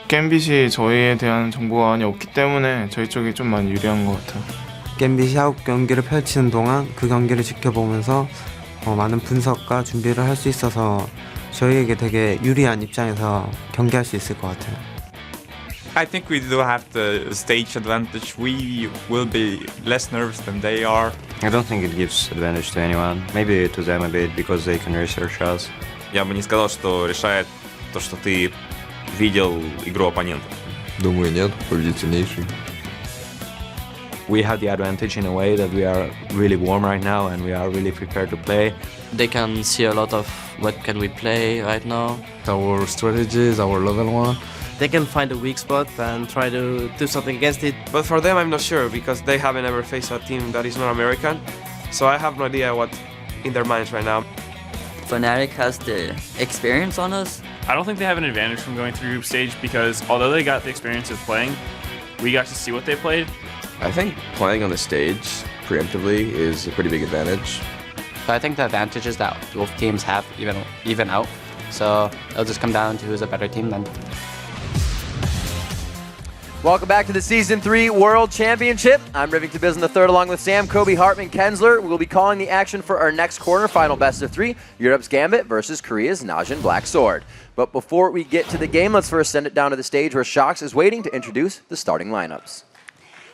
갬빗이 저희에 대한 정보가 많이 없기 때문에 저희 쪽이 좀 많이 유리한 것 같아요. 갬빗이 아웃 경기를 펼치는 동안 그 경기를 지켜보면서 많은 분석과 준비를 할 수 있어서 저희에게 되게 유리한 입장에서 경기할 수 있을 것 같아요. I think we do have the stage advantage. We will be less nervous than they are. I don't think it gives advantage to anyone. Maybe to them a bit because they can research us. Я бы не сказал, что решает то, что ты видел игру оппонента. Думаю, нет, победит сильнейший. We have the advantage in a way that we are really warm right now and we are really prepared to play. They can see a lot of what can we play right now. Our strategies, our level 1. They can find a weak spot and try to do something against it. But for them, I'm not sure because they haven't ever faced a team that is not American. So I have no idea what in their minds right now. Fnatic has the experience on us. I don't think they have an advantage from going through group stage because although they got the experience of playing, we got to see what they played. I think playing on the stage preemptively is a pretty big advantage. But I think the advantage is that both teams have even out. So it'll just come down to who's a better team then. Welcome back to the Season 3 World Championship. I'm Rivington Biz in the third along with Sam, Kobe, Hartman, Kensler. We'll be calling the action for our next quarterfinal best of 3, Europe's Gambit versus Korea's Najin Black Sword. But before we get to the game, let's first send it down to the stage where Shox is waiting to introduce the starting lineups.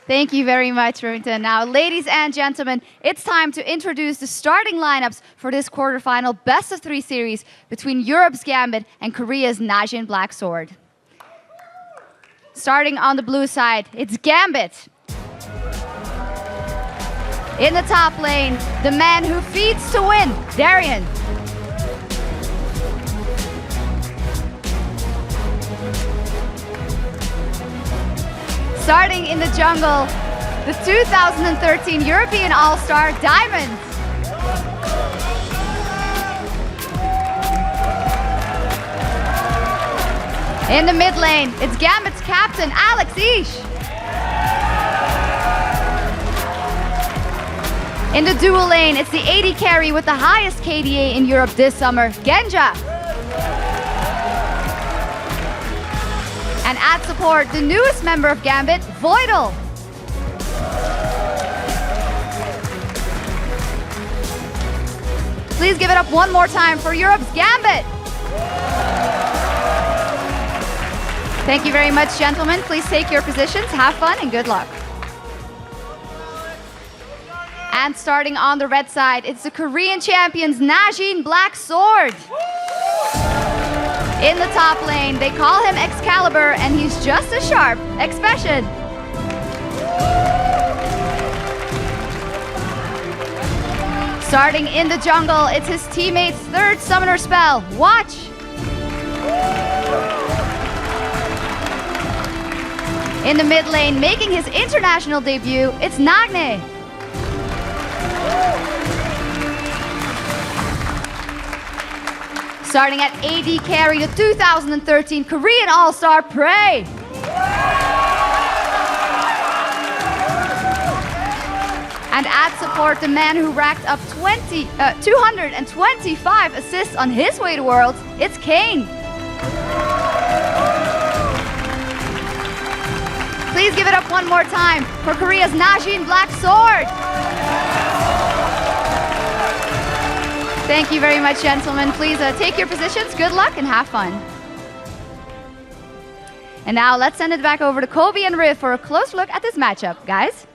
Thank you very much, Rivington. Now, ladies and gentlemen, it's time to introduce the starting lineups for this quarterfinal best of 3 series between Europe's Gambit and Korea's Najin Black Sword. Starting on the blue side, it's Gambit. In the top lane, the man who feeds to win, Darian. Starting in the jungle, the 2013 European All-Star, Diamond. In the mid lane, it's Gambit's captain, Alex Ish. In the dual lane, it's the AD carry with the highest KDA in Europe this summer, Genja. And at support, the newest member of Gambit, Voidal. Please give it up one more time for Europe's Gambit. Thank you very much, gentlemen. Please take your positions, have fun, and good luck. And starting on the red side, it's the Korean champions, Najin Black Sword. In the top lane, they call him Excalibur, and he's just as sharp, Expession. Starting in the jungle, it's his teammate's third summoner spell, Watch. In the mid lane, making his international debut, it's Nagne. Starting at AD carry, the 2013 Korean All-Star, Prey. And at support, the man who racked up 225 assists on his way to Worlds, it's Kane. Please give it up one more time for Korea's Najin Black Sword. Thank you very much, gentlemen. Please take your positions. Good luck and have fun. And now let's send it back over to Kobe and Riv for a close look at this matchup. Guys?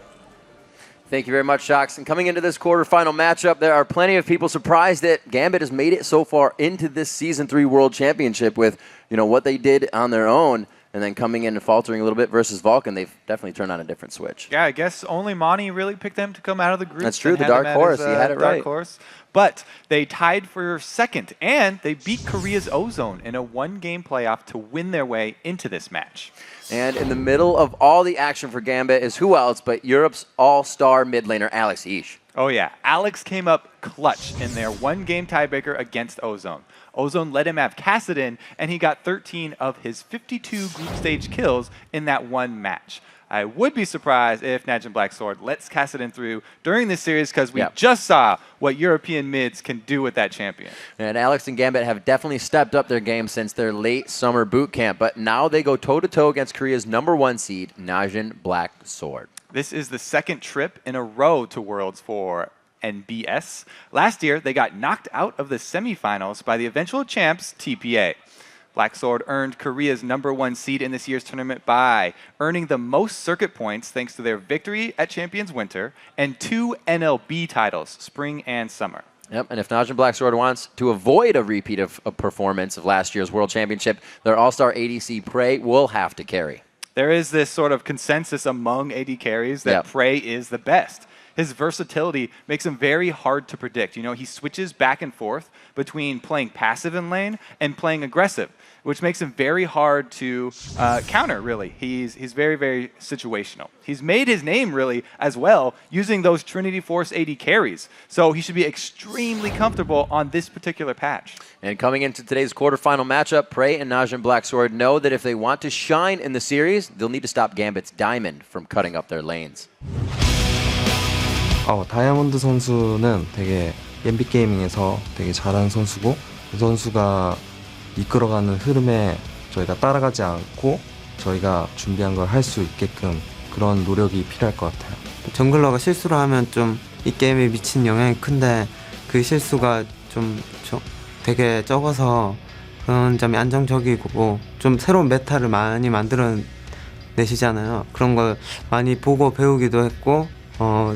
Thank you very much, Shox. And coming into this quarterfinal matchup, there are plenty of people surprised that Gambit has made it so far into this Season 3 World Championship with, what they did on their own. And then coming in and faltering a little bit versus Vulcan, they've definitely turned on a different switch. Yeah, I guess only Monty really picked them to come out of the group. That's true, the Dark Horse, he had it right. Dark Horse. But they tied for second, and they beat Korea's Ozone in a one-game playoff to win their way into this match. And in the middle of all the action for Gambit is who else but Europe's all-star mid laner, Alex Ish. Oh yeah, Alex came up clutch in their one-game tiebreaker against Ozone. Ozone let him have Kassadin, and he got 13 of his 52 group stage kills in that one match. I would be surprised if Najin Black Sword lets Kassadin through during this series because we just saw what European mids can do with that champion. And Alex and Gambit have definitely stepped up their game since their late summer boot camp, but now they go toe-to-toe against Korea's #1 seed, Najin Black Sword. This is the second trip in a row to Worlds for NBS. Last year, they got knocked out of the semifinals by the eventual champs, TPA. Black Sword earned Korea's #1 seed in this year's tournament by earning the most circuit points thanks to their victory at Champions Winter and 2 NLB titles, Spring and Summer. Yep, and if Najin Black Sword wants to avoid a repeat of performance of last year's World Championship, their all-star ADC Prey will have to carry. There is this sort of consensus among AD carries that Prey is the best. His versatility makes him very hard to predict. You know, he switches back and forth between playing passive in lane and playing aggressive, which makes him very hard to counter, really. He's very, very situational. He's made his name, really, as well, using those Trinity Force AD carries. So he should be extremely comfortable on this particular patch. And coming into today's quarterfinal matchup, Prey and Najin Black Sword know that if they want to shine in the series, they'll need to stop Gambit's Diamond from cutting up their lanes. 다이아몬드 선수는 되게 GMB 게이밍에서 되게 잘하는 선수고 그 선수가 이끌어가는 흐름에 저희가 따라가지 않고 저희가 준비한 걸 할 수 있게끔 그런 노력이 필요할 것 같아요. 정글러가 실수를 하면 좀 이 게임에 미친 영향이 큰데 그 실수가 좀 되게 적어서 그런 점이 안정적이고 좀 새로운 메타를 많이 만들어내시잖아요. 그런 걸 많이 보고 배우기도 했고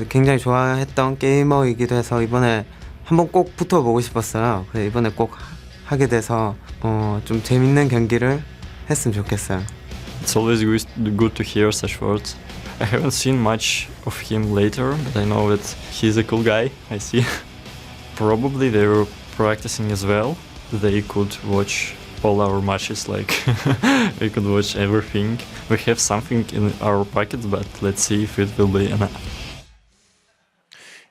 굉장히 좋아했던 게이머이기도 해서 이번에 한번 꼭 붙어보고 싶었어요. 그래서 이번에 꼭 하게 돼서 좀 재밌는 경기를 했으면 좋겠어요. It's always good to hear such words. I haven't seen much of him later, but I know that he's a cool guy, I see. Probably they were practicing as well. They could watch all our matches, like we could watch everything. We have something in our pockets, but let's see if it will be enough.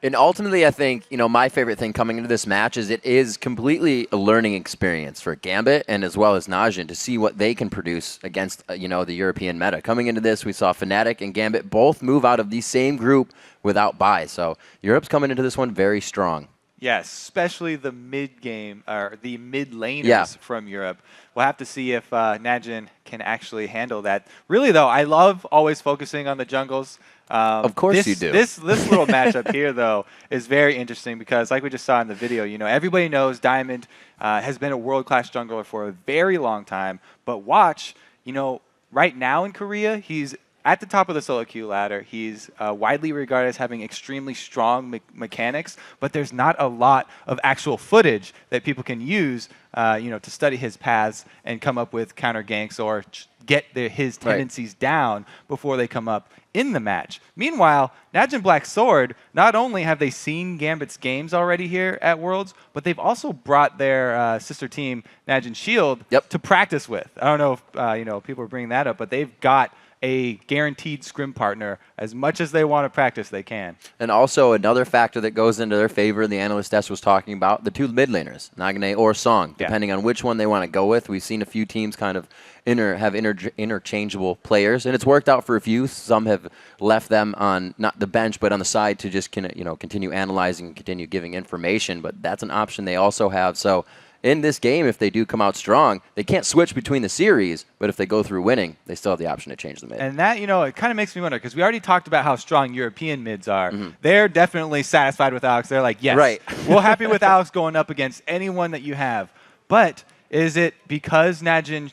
And ultimately, I think, you know, my favorite thing coming into this match is it is completely a learning experience for Gambit and as well as Najin to see what they can produce against, you know, the European meta. Coming into this, we saw Fnatic and Gambit both move out of the same group without bye. So Europe's coming into this one very strong. Yes, especially the mid-game, or the mid-laners from Europe. We'll have to see if Najin can actually handle that. Really, though, I love always focusing on the jungles. Of course you do. This little matchup here, though, is very interesting because, like we just saw in the video, you know, everybody knows Diamond has been a world-class jungler for a very long time. But watch, you know, right now in Korea, he's at the top of the solo queue ladder. He's widely regarded as having extremely strong mechanics, but there's not a lot of actual footage that people can use, you know, to study his paths and come up with counter ganks or get his tendencies down before they come up in the match. Meanwhile, Najin Black Sword, not only have they seen Gambit's games already here at Worlds, but they've also brought their sister team, Najin Shield, to practice with. I don't know if you know, people are bringing that up, but they've got a guaranteed scrim partner. As much as they want to practice, they can. And also another factor that goes into their favor, the analyst desk was talking about, the two mid laners, Nagane or Song, depending on which one they want to go with. We've seen a few teams kind of have interchangeable players, and it's worked out for a few. Some have left them on not the bench, but on the side to just continue analyzing and continue giving information, but that's an option they also have. So in this game, if they do come out strong, they can't switch between the series, but if they go through winning, they still have the option to change the mid. And that, you know, it kind of makes me wonder, because we already talked about how strong European mids are. They're definitely satisfied with Alex. They're like, yes, we're happy with Alex going up against anyone that you have. But is it because Najin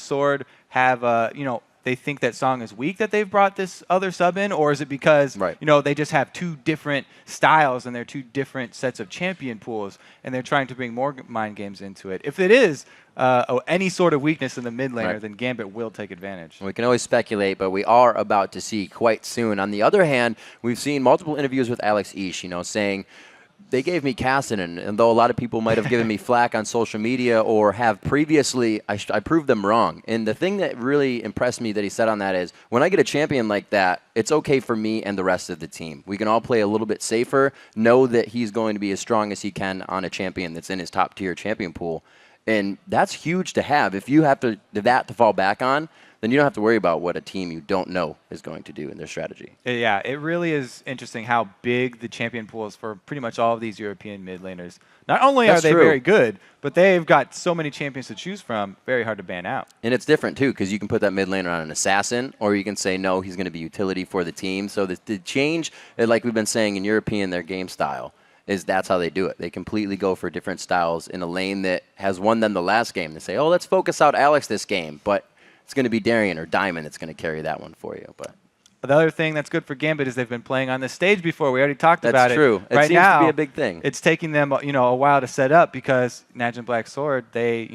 Sword have, you know, they think that Song is weak that they've brought this other sub in, or is it because you know, they just have two different styles and they're two different sets of champion pools and they're trying to bring more mind games into it? If it is any sort of weakness in the mid laner, then Gambit will take advantage. We can always speculate, but we are about to see quite soon. On the other hand, we've seen multiple interviews with Alex Ish, you know, saying, they gave me Kassadin, and though a lot of people might have given me flack on social media or have previously, I proved them wrong. And the thing that really impressed me that he said on that is, when I get a champion like that, it's okay for me and the rest of the team. We can all play a little bit safer, know that he's going to be as strong as he can on a champion that's in his top-tier champion pool. And that's huge to have. If you have that to fall back on, then you don't have to worry about what a team you don't know is going to do in their strategy. Yeah, it really is interesting how big the champion pool is for pretty much all of these European mid laners. Not only are they very good, but they've got so many champions to choose from, very hard to ban out. And it's different, too, because you can put that mid laner on an assassin, or you can say, no, he's going to be utility for the team. So the change, like we've been saying in European, their game style, is that's how they do it. They completely go for different styles in a lane that has won them the last game. They say, oh, let's focus out Alex this game, but it's going to be Darian or Diamond that's going to carry that one for you. But the other thing that's good for Gambit is they've been playing on this stage before. We already talked about it. That's true. It right seems now, to be a big thing. It's taking them, a while to set up because Naj and Black Sword, they,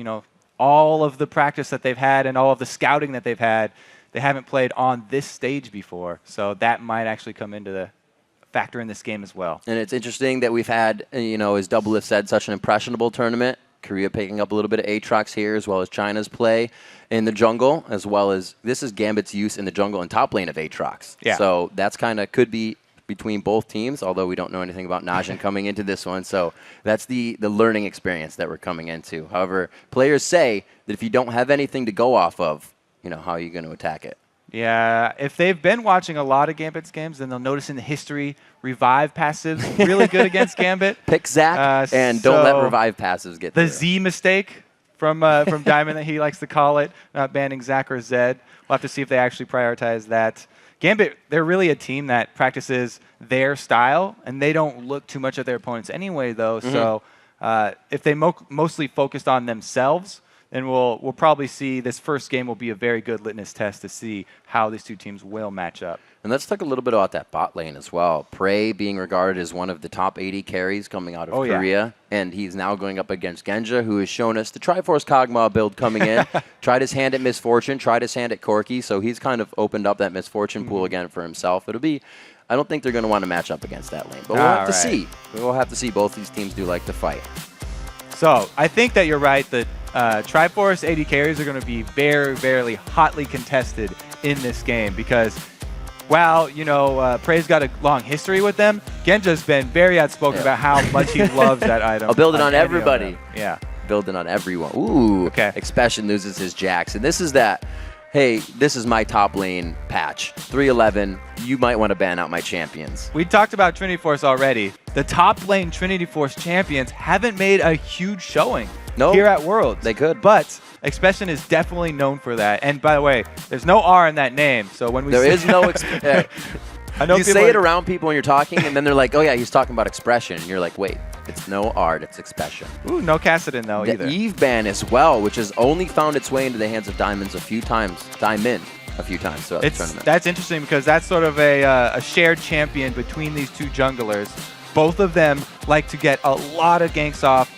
all of the practice that they've had and all of the scouting that they've had, they haven't played on this stage before. So that might actually come into the factor in this game as well. And it's interesting that we've had, as Double has said, such an impressionable tournament. Korea picking up a little bit of Aatrox here, as well as China's play in the jungle, as well as this is Gambit's use in the jungle and top lane of Aatrox. Yeah. So that's could be between both teams, although we don't know anything about Najin coming into this one. So that's the learning experience that we're coming into. However, players say that if you don't have anything to go off of, how are you going to attack it? Yeah, if they've been watching a lot of Gambit's games, then they'll notice in the history, Revive passives really good against Gambit. Pick Zac and don't let Revive passives get the through. Z mistake from Diamond that he likes to call it, not banning Zac or Zed. We'll have to see if they actually prioritize that. Gambit, they're really a team that practices their style, and they don't look too much at their opponents anyway, though. So if they mostly focused on themselves, then we'll probably see this first game will be a very good litmus test to see how these two teams will match up. And let's talk a little bit about that bot lane as well. Prey being regarded as one of the top 80 carries coming out of Korea. And he's now going up against Genja, who has shown us the Triforce Kog'Maw build coming in. Tried his hand at Misfortune, tried his hand at Corki. So he's kind of opened up that Misfortune pool again for himself. I don't think they're going to want to match up against that lane. But we'll have to see. We'll have to see. Both these teams do like to fight. So I think that you're right that Triforce AD carries are going to be very, very hotly contested in this game because while, Prey's got a long history with them, Genja's been very outspoken about how much he loves that item. I'll build it on everybody. Yeah. Build it on everyone. Ooh. Okay. Expression loses his Jax. And this is that, hey, this is my top lane patch. 311, you might want to ban out my champions. We talked about Trinity Force already. The top lane Trinity Force champions haven't made a huge showing here at Worlds. They could. But Expression is definitely known for that. And by the way, there's no R in that name. So when we There is no I know you say it around people when you're talking, and then they're like, oh yeah, he's talking about Expression. And you're like, wait, it's no art, it's Expression. Ooh, no Kassadin though the either. Eve ban as well, which has only found its way into the hands of Diamond a few times throughout the tournament. That's interesting because that's sort of a shared champion between these two junglers. Both of them like to get a lot of ganks off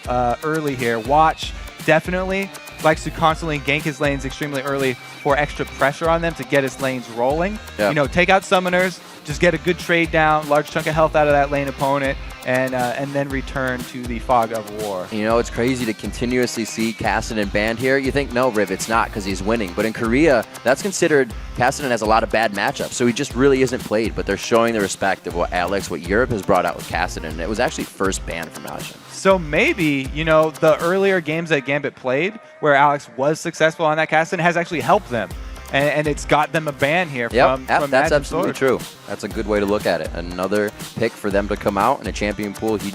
early here. Watch definitely likes to constantly gank his lanes extremely early for extra pressure on them to get his lanes rolling. Yep. Take out summoners, just get a good trade down, large chunk of health out of that lane opponent, and then return to the fog of war. It's crazy to continuously see Kassadin banned here. You think, no, Riv, it's not because he's winning. But in Korea, that's considered Kassadin has a lot of bad matchups. So he just really isn't played. But they're showing the respect of what Europe has brought out with Kassadin. And it was actually first banned from Najin. So maybe, the earlier games that Gambit played where Alex was successful on that Kassadin has actually helped them. And it's got them a ban here from that's absolutely Sword. true. That's a good way to look at it. Another pick for them to come out in a champion pool he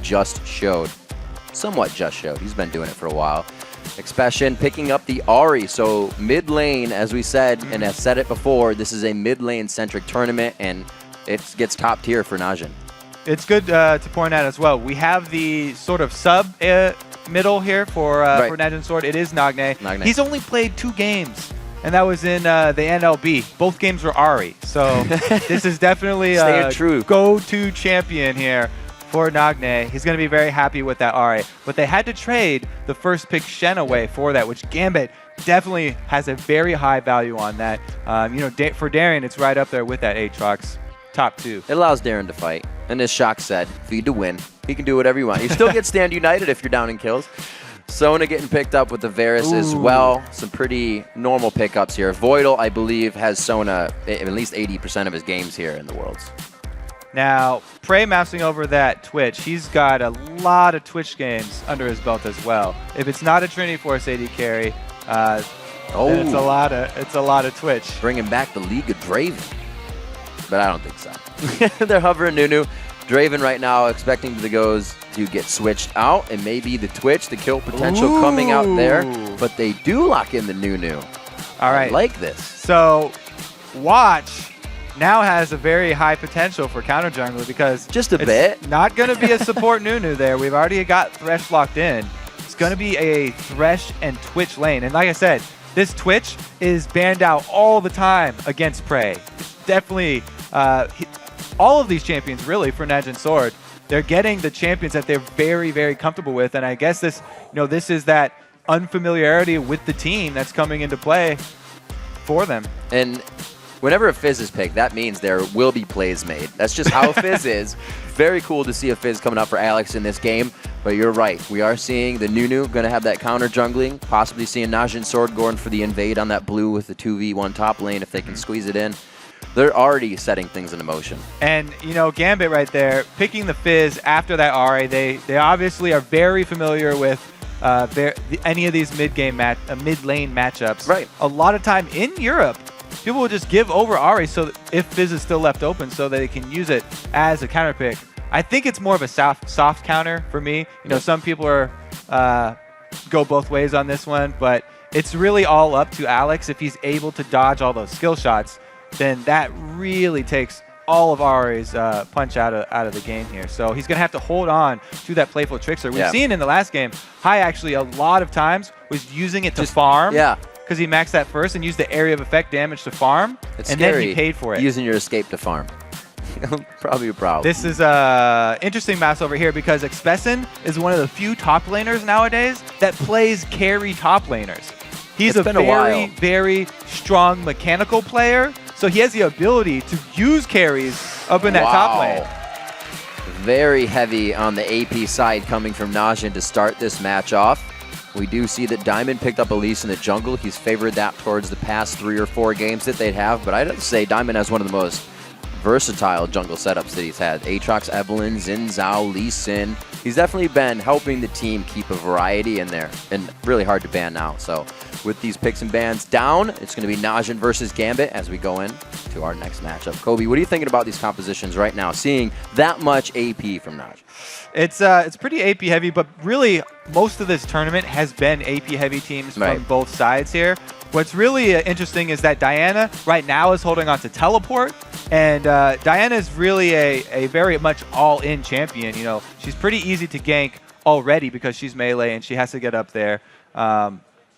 somewhat just showed. He's been doing it for a while. Expression picking up the Ahri. So mid lane, as we said, and I've said it before, this is a mid lane centric tournament, and it gets top tier for Najin. It's good to point out as well. We have the sort of sub middle here for Najin Sword. It is Nagne. He's only played 2 games. And that was in the NLB. Both games were Ahri. So this is definitely a go-to champion here for Nagne. He's going to be very happy with that Ahri. But they had to trade the first pick Shen away for that, which Gambit definitely has a very high value on that. For Darian, it's right up there with that Aatrox top 2. It allows Darren to fight. And as Shock said, feed to win. He can do whatever you want. You still get Stand United if you're down in kills. Sona getting picked up with the Varus as well. Some pretty normal pickups here. Voidal, I believe, has Sona at least 80% of his games here in the Worlds. Now, Prey mousing over that Twitch. He's got a lot of Twitch games under his belt as well. If it's not a Trinity Force AD carry, Oh, And it's a lot of Twitch. Bringing back the League of Draven. But I don't think so. They're hovering Nunu. Draven right now expecting the goes to get switched out, and maybe the Twitch, the kill potential coming out there. But they do lock in the Nunu. All right. I like this. So, Watch now has a very high potential for counter jungler because just a it's bit. Not going to be a support Nunu there. We've already got Thresh locked in. It's going to be a Thresh and Twitch lane. And like I said, this Twitch is banned out all the time against Prey. Definitely, all of these champions really for Naj and Sword, they're getting the champions that they're very, very comfortable with. And I guess this, this is that unfamiliarity with the team that's coming into play for them. And whenever a Fizz is picked, that means there will be plays made. That's just how Fizz is. Very cool to see a Fizz coming out for Alex in this game. But you're right. We are seeing the Nunu going to have that counter jungling. Possibly seeing Naj and Sword going for the invade on that blue with the 2v1 top lane if they can squeeze it in. They're already setting things into motion. And, Gambit right there, picking the Fizz after that RA, they obviously are very familiar with any of these mid-lane matchups. Right. A lot of time in Europe, people will just give over Ahri so that if Fizz is still left open so that they can use it as a counter pick. I think it's more of a soft counter for me. Some people are go both ways on this one, but it's really all up to Alex. If he's able to dodge all those skill shots, then that really takes all of Ahri's punch out of the game here. So he's going to have to hold on to that playful trickster. We've seen in the last game, Hai actually a lot of times was using it to farm. Yeah. Because he maxed that first and used the area of effect damage to farm, It's and scary then he paid for it. using your escape to farm. Probably a problem. This is interesting maps over here because Expesin is one of the few top laners nowadays that plays carry top laners. He's It's been a while. very strong mechanical player, so he has the ability to use carries up in that top lane. Very heavy on the AP side coming from Najin to start this match off. We do see that Diamond picked up Elise in the jungle. He's favored that towards the past 3 or 4 games that they'd have, but I'd have to say Diamond has one of the most versatile jungle setups that he's had. Aatrox, Evelynn, Xin Zhao, Lee Sin. He's definitely been helping the team keep a variety in there, and really hard to ban now. So with these picks and bans down, it's going to be Najin versus Gambit as we go in to our next matchup. Kobe, what are you thinking about these compositions right now, seeing that much AP from Najin? It's pretty AP heavy, but really most of this tournament has been AP heavy teams from both sides here. What's really interesting is that Diana right now is holding on to teleport, and Diana is really a very much all-in champion. She's pretty easy to gank already because she's melee and she has to get up there.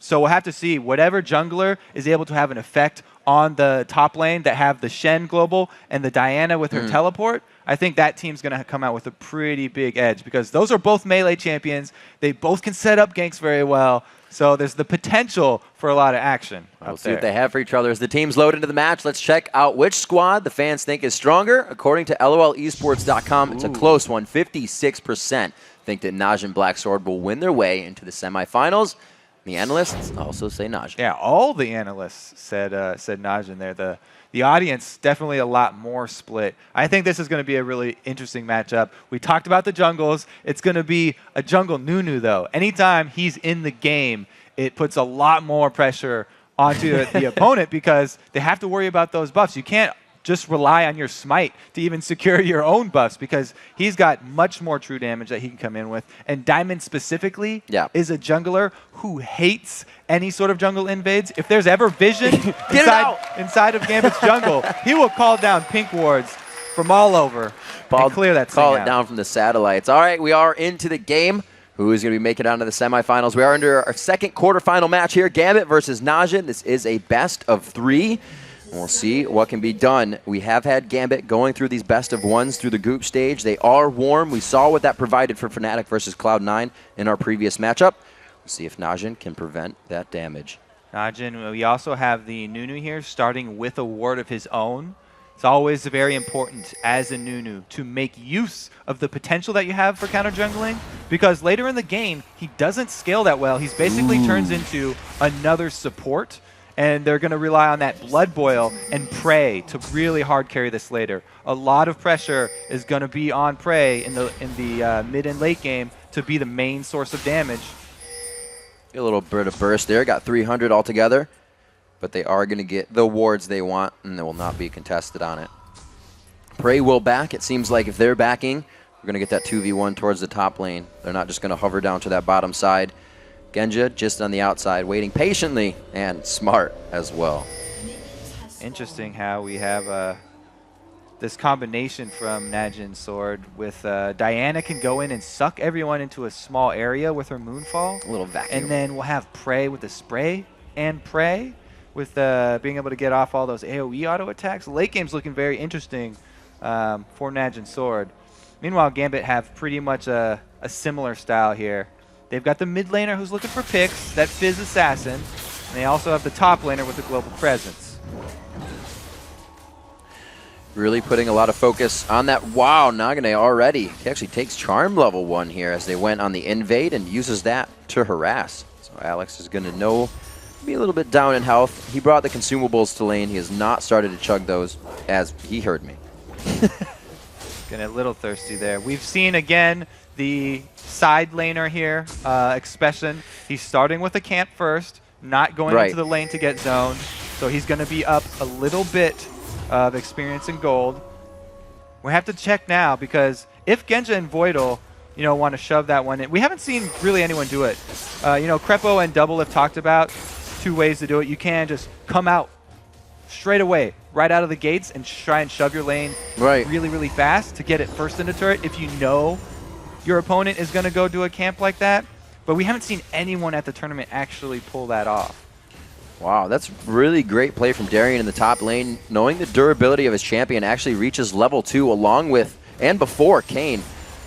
So we'll have to see whatever jungler is able to have an effect on the top lane that have the Shen global and the Diana with her teleport. I think that team's going to come out with a pretty big edge because those are both melee champions. They both can set up ganks very well. So there's the potential for a lot of action. We'll see what they have for each other as the teams load into the match. Let's check out which squad the fans think is stronger. According to LOLesports.com, it's a close one. 56% think that Najin Black Sword will win their way into the semifinals. The analysts also say Najin. Yeah, all the analysts said Najin there. The audience definitely a lot more split. I think this is going to be a really interesting matchup. We talked about the jungles. It's going to be a jungle Nunu though. Anytime he's in the game, it puts a lot more pressure onto the opponent because they have to worry about those buffs. You can't just rely on your smite to even secure your own buffs because he's got much more true damage that he can come in with. And Diamond specifically is a jungler who hates any sort of jungle invades. If there's ever vision inside of Gambit's jungle, he will call down pink wards from all over and clear that thing Call it out. down from the satellites. All right, we are into the game. Who is going to be making it onto the semifinals? We are under our second quarterfinal match here. Gambit versus Najin. This is a best of 3. We'll see what can be done. We have had Gambit going through these best of 1s through the group stage. They are warm. We saw what that provided for Fnatic versus Cloud9 in our previous matchup. We'll see if Najin can prevent that damage. Najin, we also have the Nunu here starting with a ward of his own. It's always very important as a Nunu to make use of the potential that you have for counter jungling because later in the game, he doesn't scale that well. He's basically turns into another support. And they're going to rely on that Blood Boil and Prey to really hard carry this later. A lot of pressure is going to be on Prey in the mid and late game to be the main source of damage. A little bit of burst there. Got 300 altogether. but they are going to get the wards they want, and they will not be contested on it. Prey will back. It seems like if they're backing, we're going to get that 2v1 towards the top lane. They're not just going to hover down to that bottom side. Genja just on the outside, waiting patiently, and smart as well. Interesting how we have this combination from Najin's sword with Diana can go in and suck everyone into a small area with her Moonfall. A little vacuum. And then we'll have Prey with the spray and Prey with being able to get off all those AoE auto attacks. Late game's looking very interesting for Najin's sword. Meanwhile, Gambit have pretty much a similar style here. They've got the mid laner who's looking for picks, that Fizz Assassin, and they also have the top laner with the Global Presence. Really putting a lot of focus on that. Wow, Nagane already. He actually takes Charm level 1 here as they went on the invade and uses that to harass. So Alex is going to be a little bit down in health. He brought the consumables to lane. He has not started to chug those, as he heard me. Getting a little thirsty there. We've seen again the side laner here, Expression. He's starting with a camp first, not going into the lane to get zoned. So he's going to be up a little bit of experience and gold. We have to check now because if Genja and Voidal, want to shove that one in, we haven't seen really anyone do it. Crepo and Double have talked about 2 ways to do it. You can just come out straight away, right out of the gates, and try and shove your lane really, really fast to get it first into turret if you know your opponent is going to go do a camp like that. But we haven't seen anyone at the tournament actually pull that off. Wow, that's really great play from Darian in the top lane, knowing the durability of his champion actually reaches level 2 along with and before Kane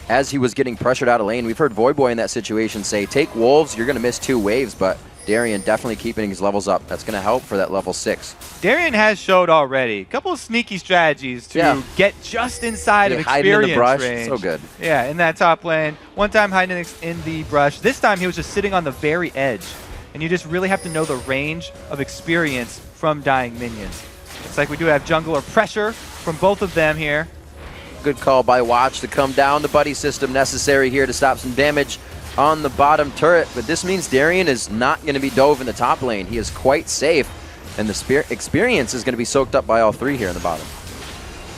as he was getting pressured out of lane. We've heard Voyboy in that situation say, take Wolves, you're going to miss 2 waves, but Darian definitely keeping his levels up. That's going to help for that level 6. Darian has showed already a couple of sneaky strategies to get just inside of experience in the brush. range. So good. Yeah, in that top lane. One time hiding in the brush. This time he was just sitting on the very edge. And you just really have to know the range of experience from dying minions. It's like we do have jungler pressure from both of them here. Good call by Watch to come down. The buddy system necessary here to stop some damage on the bottom turret. But this means Darian is not going to be dove in the top lane. He is quite safe. And the experience is going to be soaked up by all 3 here in the bottom.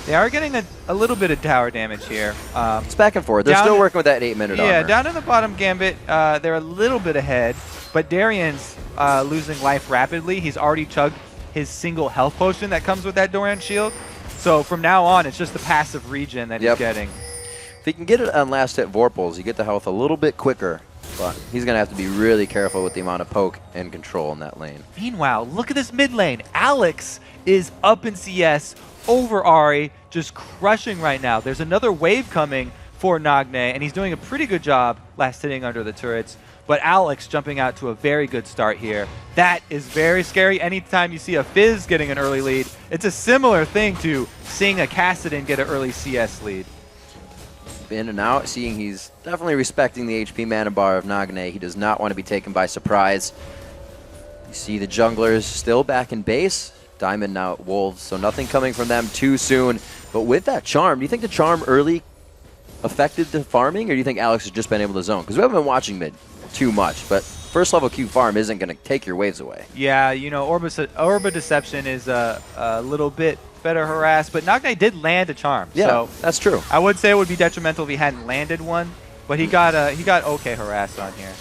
They are getting a little bit of tower damage here. It's back and forth. They're still working with that 8-minute armor. Yeah, down in the bottom Gambit, they're a little bit ahead. But Darian's losing life rapidly. He's already chugged his single health potion that comes with that Doran shield. So from now on, it's just the passive regen that he's getting. If he can get it on last hit Vorpals, you get the health a little bit quicker. But he's going to have to be really careful with the amount of poke and control in that lane. Meanwhile, look at this mid lane. Alex is up in CS over Ahri, just crushing right now. There's another wave coming for Nagne, and he's doing a pretty good job last hitting under the turrets. But Alex jumping out to a very good start here. That is very scary. Anytime you see a Fizz getting an early lead, it's a similar thing to seeing a Kassadin get an early CS lead. In and out, seeing he's definitely respecting the HP mana bar of Nagne. He does not want to be taken by surprise. You see the junglers still back in base. Diamond now at Wolves, so nothing coming from them too soon. But with that charm, do you think the charm early affected the farming, or do you think Alex has just been able to zone? Because we haven't been watching mid too much, but first level Q farm isn't going to take your waves away. Yeah, Orba Deception is a little bit better harassed, but Nagne did land a charm. Yeah, so that's true. I would say it would be detrimental if he hadn't landed one, but he got okay harassed on here.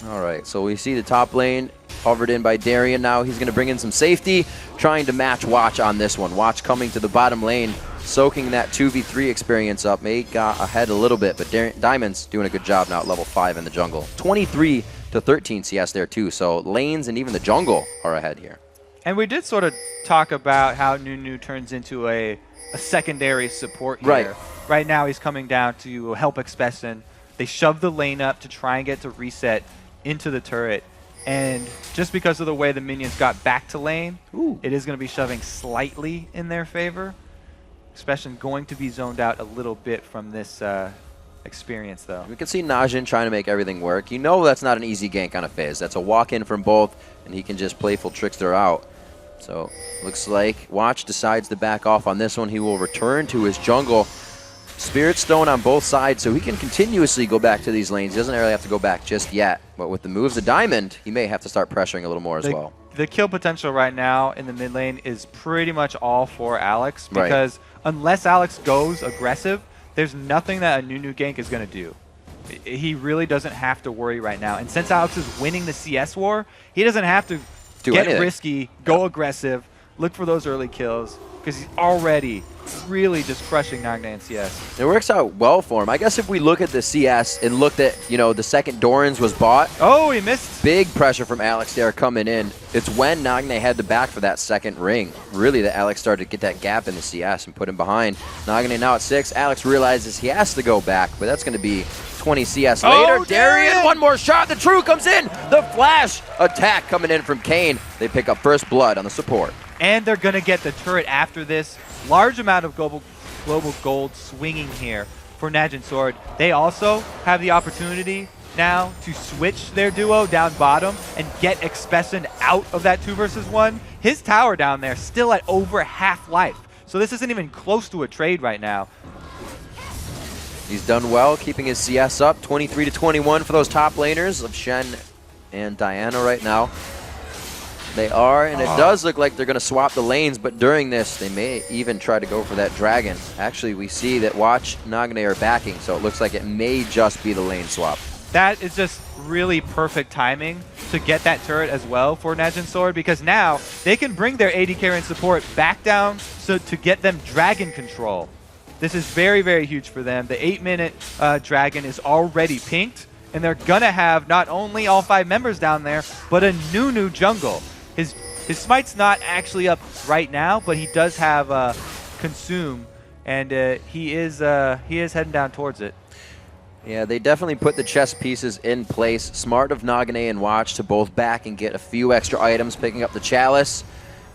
All right, so we see the top lane hovered in by Darian now. He's going to bring in some safety, trying to match Watch on this one. Watch coming to the bottom lane, soaking that 2v3 experience up. May got ahead a little bit, but Diamond's doing a good job now at level 5 in the jungle. 23 to 13 CS there too, so lanes and even the jungle are ahead here. And we did sort of talk about how Nunu turns into a secondary support here. Right now he's coming down to help Expression. They shove the lane up to try and get to reset into the turret. And just because of the way the minions got back to lane, it is going to be shoving slightly in their favor. Expression going to be zoned out a little bit from this experience, though. We can see Najin trying to make everything work. You know that's not an easy gank on a Fizz. That's a walk-in from both, and he can just playful trickster out. So, looks like Watch decides to back off on this one. He will return to his jungle. Spirit Stone on both sides, so he can continuously go back to these lanes. He doesn't really have to go back just yet. But with the moves of Diamond, he may have to start pressuring a little more as well. the kill potential right now in the mid lane is pretty much all for Alex, because unless Alex goes aggressive, there's nothing that a Nunu gank is going to do. He really doesn't have to worry right now. And since Alex is winning the CS war, he doesn't have to get risky, go aggressive, look for those early kills, because he's already really just crushing Nagne in CS. It works out well for him. I guess if we look at the CS and looked at, you know, the second Doran's was bought. Oh, he missed. Big pressure from Alex there coming in. It's when Nagne had to back for that second ring, really, that Alex started to get that gap in the CS and put him behind. Nagne now at 6. Alex realizes he has to go back, but that's going to be 20 CS later. Darian, one more shot. The True comes in. The flash attack coming in from Kane. They pick up first blood on the support. And they're going to get the turret after this. Large amount of global gold swinging here for Najin Sword. They also have the opportunity now to switch their duo down bottom and get Expessen out of that 2 versus 1. His tower down there still at over half life. So this isn't even close to a trade right now. He's done well, keeping his CS up. 23-21 for those top laners of Shen and Diana right now. They are, and it does look like they're going to swap the lanes, but during this, they may even try to go for that dragon. Actually, we see that Watch, Nagne are backing, so it looks like it may just be the lane swap. That is just really perfect timing to get that turret as well for Najin Sword, because now they can bring their AD carry and support back down so to get them dragon control. This is very, very huge for them. The 8-minute dragon is already pinked, and they're going to have not only all 5 members down there, but a Nunu jungle. His smite's not actually up right now, but he does have consume, and he is heading down towards it. Yeah, they definitely put the chess pieces in place. Smart of Nagne and Watch to both back and get a few extra items, picking up the chalice,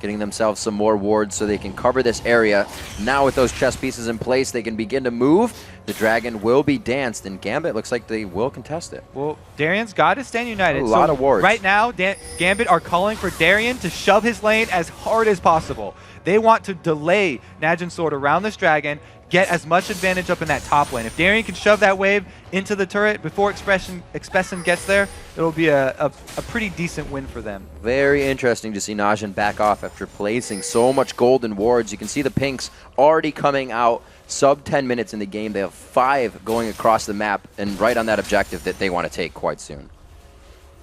getting themselves some more wards so they can cover this area. Now with those chess pieces in place, they can begin to move. The dragon will be danced, and Gambit looks like they will contest it. Well, Darian's got to stand united. A lot of wards. Right now, Gambit are calling for Darian to shove his lane as hard as possible. They want to delay Najin Sword around this dragon, get as much advantage up in that top lane. If Darian can shove that wave into the turret before Expessen gets there, it'll be a pretty decent win for them. Very interesting to see Najin back off after placing so much golden wards. You can see the pinks already coming out. Sub 10 minutes in the game. They have 5 going across the map and right on that objective that they want to take quite soon.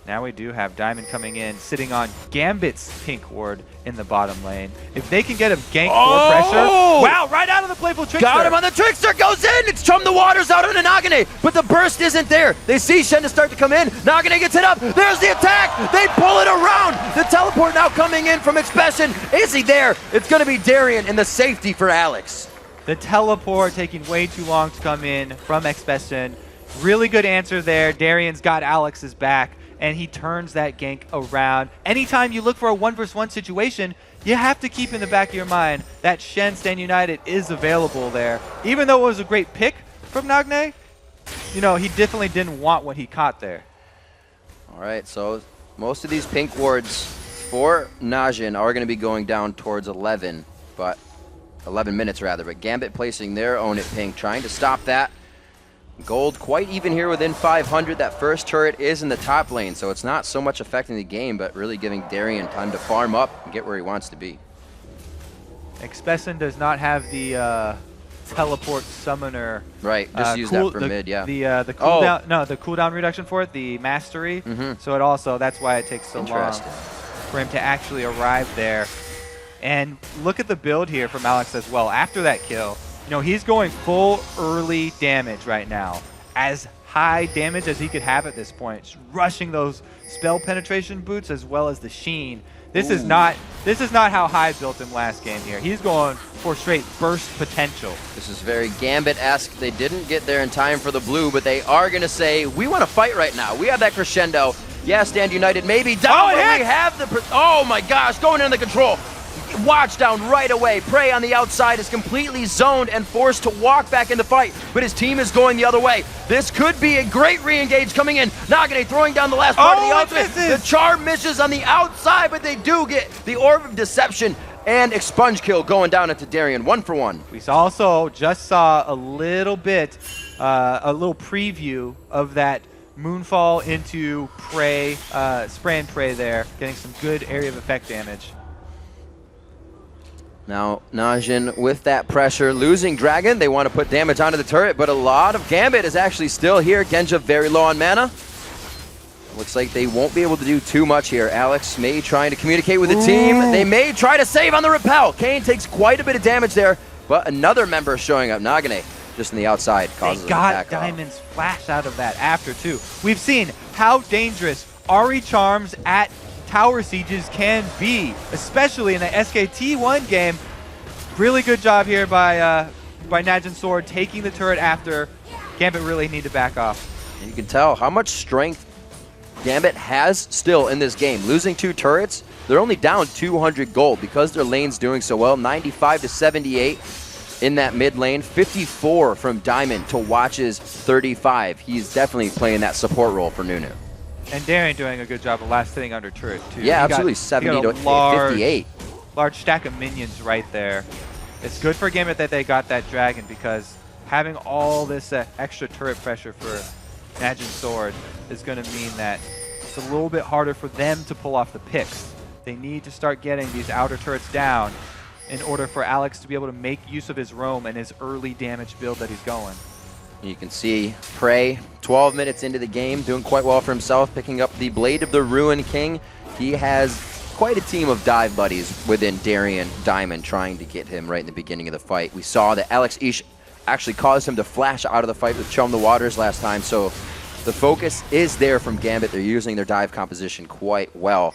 Now we do have Diamond coming in, sitting on Gambit's pink ward in the bottom lane. If they can get a gank or pressure. Wow, right out of the playful Trickster. Got him on the Trickster, goes in. It's Chum the Waters out on the Nagne, but the burst isn't there. They see Shen to start to come in. Nagne gets hit up. There's the attack. They pull it around. The teleport now coming in from Expessen. Is he there? It's going to be Darian and the safety for Alex. The teleport taking way too long to come in from Expessen. Really good answer there. Darian's got Alex's back, and he turns that gank around. Anytime you look for a 1 versus 1 situation, you have to keep in the back of your mind that Shen Stand United is available there. Even though it was a great pick from Nagne, you know, he definitely didn't want what he caught there. All right, so most of these pink wards for Najin are going to be going down towards 11, but 11 minutes rather, but Gambit placing their own at pink, trying to stop that. Gold quite even here within 500. That first turret is in the top lane, so it's not so much affecting the game, but really giving Darian time to farm up and get where he wants to be. Expessen does not have the teleport summoner. Right, just use that for mid, yeah. The cooldown, no, the cooldown reduction for it, the mastery. So it also, that's why it takes so long for him to actually arrive there. And look at the build here from Alex as well. After that kill, you know, he's going full early damage right now. As high damage as he could have at this point. Just rushing those spell penetration boots as well as the sheen. This is not how High built him last game here. He's going for straight burst potential. This is very Gambit-esque. They didn't get there in time for the blue, but they are going to say, we want to fight right now. We have that crescendo. Yeah, Stand United maybe down, but we have the... Oh my gosh, going into the control. Watch down right away. Prey on the outside is completely zoned and forced to walk back in the fight, but his team is going the other way. This could be a great re-engage coming in. Nagne throwing down the last part of the ultimate. The charm misses on the outside, but they do get the Orb of Deception and Expunge kill going down into Darian, 1 for 1. We also just saw a little bit, a little preview of that Moonfall into Prey, spray and pray there, getting some good area of effect damage. Now, Najin with that pressure, losing Dragon. They want to put damage onto the turret, but a lot of Gambit is actually still here. Genja very low on mana. Looks like they won't be able to do too much here. Alex may trying to communicate with the team. They may try to save on the repel. Kane takes quite a bit of damage there, but another member showing up. Nagane just on the outside causes They got an attack Diamond's flash out of that after, too. We've seen how dangerous Ari Charms at tower sieges can be, especially in the SKT1 game. Really good job here by Najin Sword taking the turret after. Gambit really need to back off. You can tell how much strength Gambit has still in this game. Losing 2 turrets, they're only down 200 gold because their lane's doing so well. 95 to 78 in that mid lane. 54 from Diamond to Watch's 35. He's definitely playing that support role for Nunu. And Darren doing a good job of last sitting under turret, too. Yeah, He absolutely. got 70 to large, 58. Large stack of minions right there. It's good for Gambit that they got that dragon, because having all this extra turret pressure for Najin Sword is going to mean that it's a little bit harder for them to pull off the picks. They need to start getting these outer turrets down in order for Alex to be able to make use of his roam and his early damage build that he's going. You can see Prey, 12 minutes into the game, doing quite well for himself, picking up the Blade of the Ruin King. He has quite a team of dive buddies within Darien Diamond trying to get him right in the beginning of the fight. We saw that Alex Ish actually caused him to flash out of the fight with Chum the Waters last time, so the focus is there from Gambit. They're using their dive composition quite well.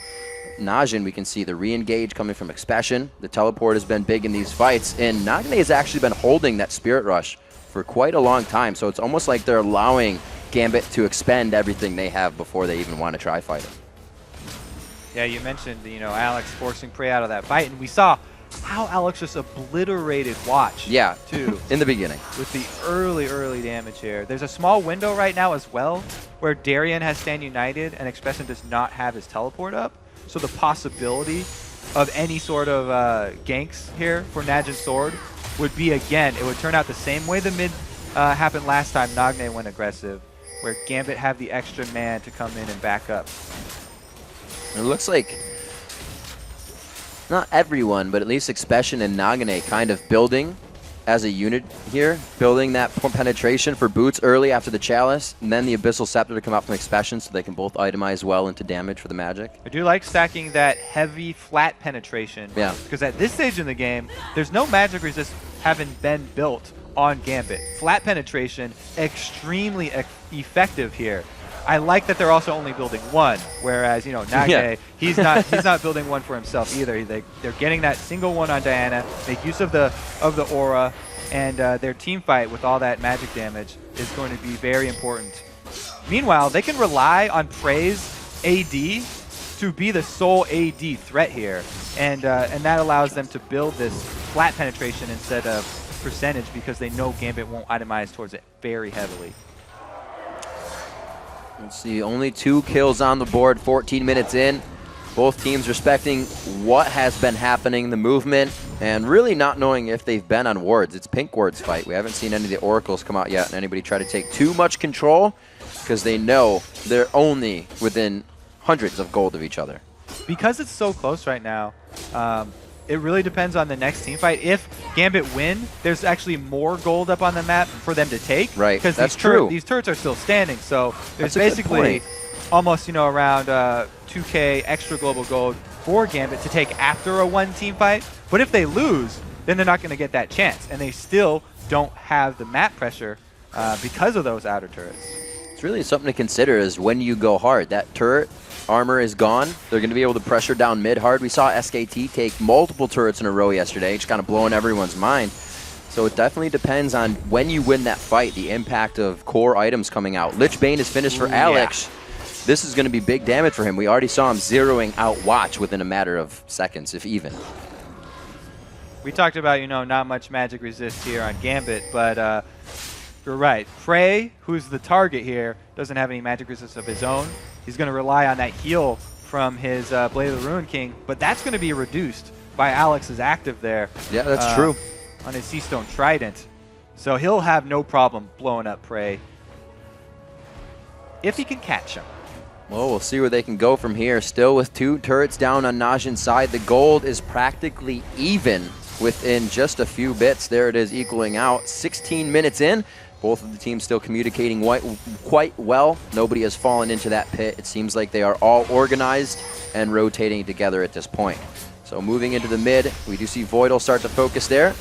Najin, we can see the re-engage coming from Expression. The teleport has been big in these fights, and Nagane has actually been holding that Spirit Rush for quite a long time, so it's almost like they're allowing Gambit to expend everything they have before they even want to try fight him. Yeah, you mentioned, Alex forcing Prey out of that fight, and we saw how Alex just obliterated Watch. Yeah, too. In the beginning. With the early damage here. There's a small window right now as well where Darien has Stand United and Expression does not have his teleport up. So the possibility of any sort of ganks here for Najin Sword would be, again, it would turn out the same way the mid happened last time Nagne went aggressive, where Gambit have the extra man to come in and back up. It looks like not everyone, but at least Expression and Nagane kind of building as a unit here, building that penetration for Boots early after the Chalice, and then the Abyssal Scepter to come out from Expression so they can both itemize well into damage for the magic. I do like stacking that heavy flat penetration. Yeah. Because at this stage in the game, there's no magic resist having been built on Gambit. Flat penetration, extremely effective here. I like that they're also only building one, whereas Nagane, he's not building one for himself either. They're getting that single one on Diana, make use of the aura, and their team fight with all that magic damage is going to be very important. Meanwhile, they can rely on Prey's AD to be the sole AD threat here, and that allows them to build this flat penetration instead of percentage because they know Gambit won't itemize towards it very heavily. Let's see, only 2 kills on the board, 14 minutes in. Both teams respecting what has been happening, the movement, and really not knowing if they've been on wards. It's Pink Ward's fight. We haven't seen any of the oracles come out yet and anybody try to take too much control because they know they're only within hundreds of gold of each other. Because it's so close right now, it really depends on the next team fight. If Gambit win, there's actually more gold up on the map for them to take. Right, because that's true. These turrets are still standing, so there's That's a good basically point. almost around 2k extra global gold for Gambit to take after a one team fight. But if they lose, then they're not going to get that chance, and they still don't have the map pressure because of those outer turrets. It's really something to consider is when you go hard. That turret armor is gone. They're going to be able to pressure down mid hard. We saw SKT take multiple turrets in a row yesterday, just kind of blowing everyone's mind. So it definitely depends on when you win that fight, the impact of core items coming out. Lich Bane is finished for Alex. This is going to be big damage for him. We already saw him zeroing out Watch within a matter of seconds, if even. We talked about, not much magic resist here on Gambit, but you're right. Prey, who's the target here, doesn't have any magic resist of his own. He's going to rely on that heal from his Blade of the Ruin King, but that's going to be reduced by Alex's active there. Yeah, that's true. On his Seastone Trident. So he'll have no problem blowing up Prey. if he can catch him. Well, we'll see where they can go from here. Still with 2 turrets down on Najin's side. The gold is practically even within just a few bits. There it is, equaling out. 16 minutes in. Both of the teams still communicating quite well. Nobody has fallen into that pit. It seems like they are all organized and rotating together at this point. So moving into the mid, we do see Voidal start to focus there.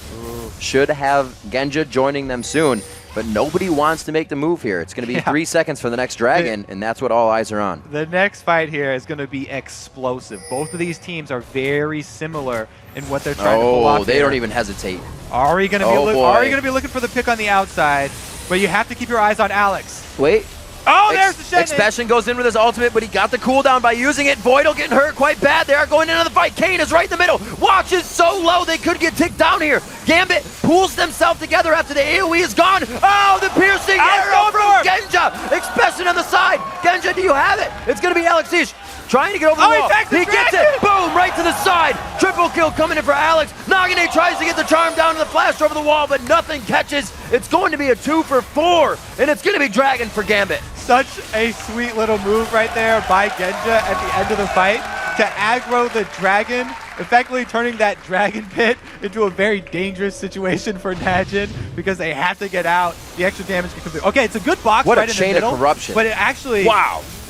Should have Genja joining them soon. But nobody wants to make the move here. It's going to be 3 seconds for the next dragon, and that's what all eyes are on. The next fight here is going to be explosive. Both of these teams are very similar in what they're trying to pull off. Oh, they don't even hesitate. Ari going to be looking for the pick on the outside, but you have to keep your eyes on Alex. Wait. Oh, there's the Shen. Expression goes in with his ultimate, but he got the cooldown by using it. Voidal getting hurt quite bad. They are going into the fight. Kane is right in the middle. Watch is so low, they could get ticked down here. Gambit pulls themselves together after the AoE is gone. Oh, the piercing arrow from Genja. Expression on the side. Genja, do you have it? It's going to be Alex Ish trying to get over the wall. He gets it. Boom, right to the side. Triple kill coming in for Alex. Nagane tries to get the charm down to the flash over the wall, but nothing catches. It's going to be a 2 for 4, and it's going to be Dragon for Gambit. Such a sweet little move right there by Genja at the end of the fight to aggro the dragon, effectively turning that dragon pit into a very dangerous situation for Najin because they have to get out. The extra damage can come through. Okay, it's a good box what right a in the chain middle. Of corruption. But it actually,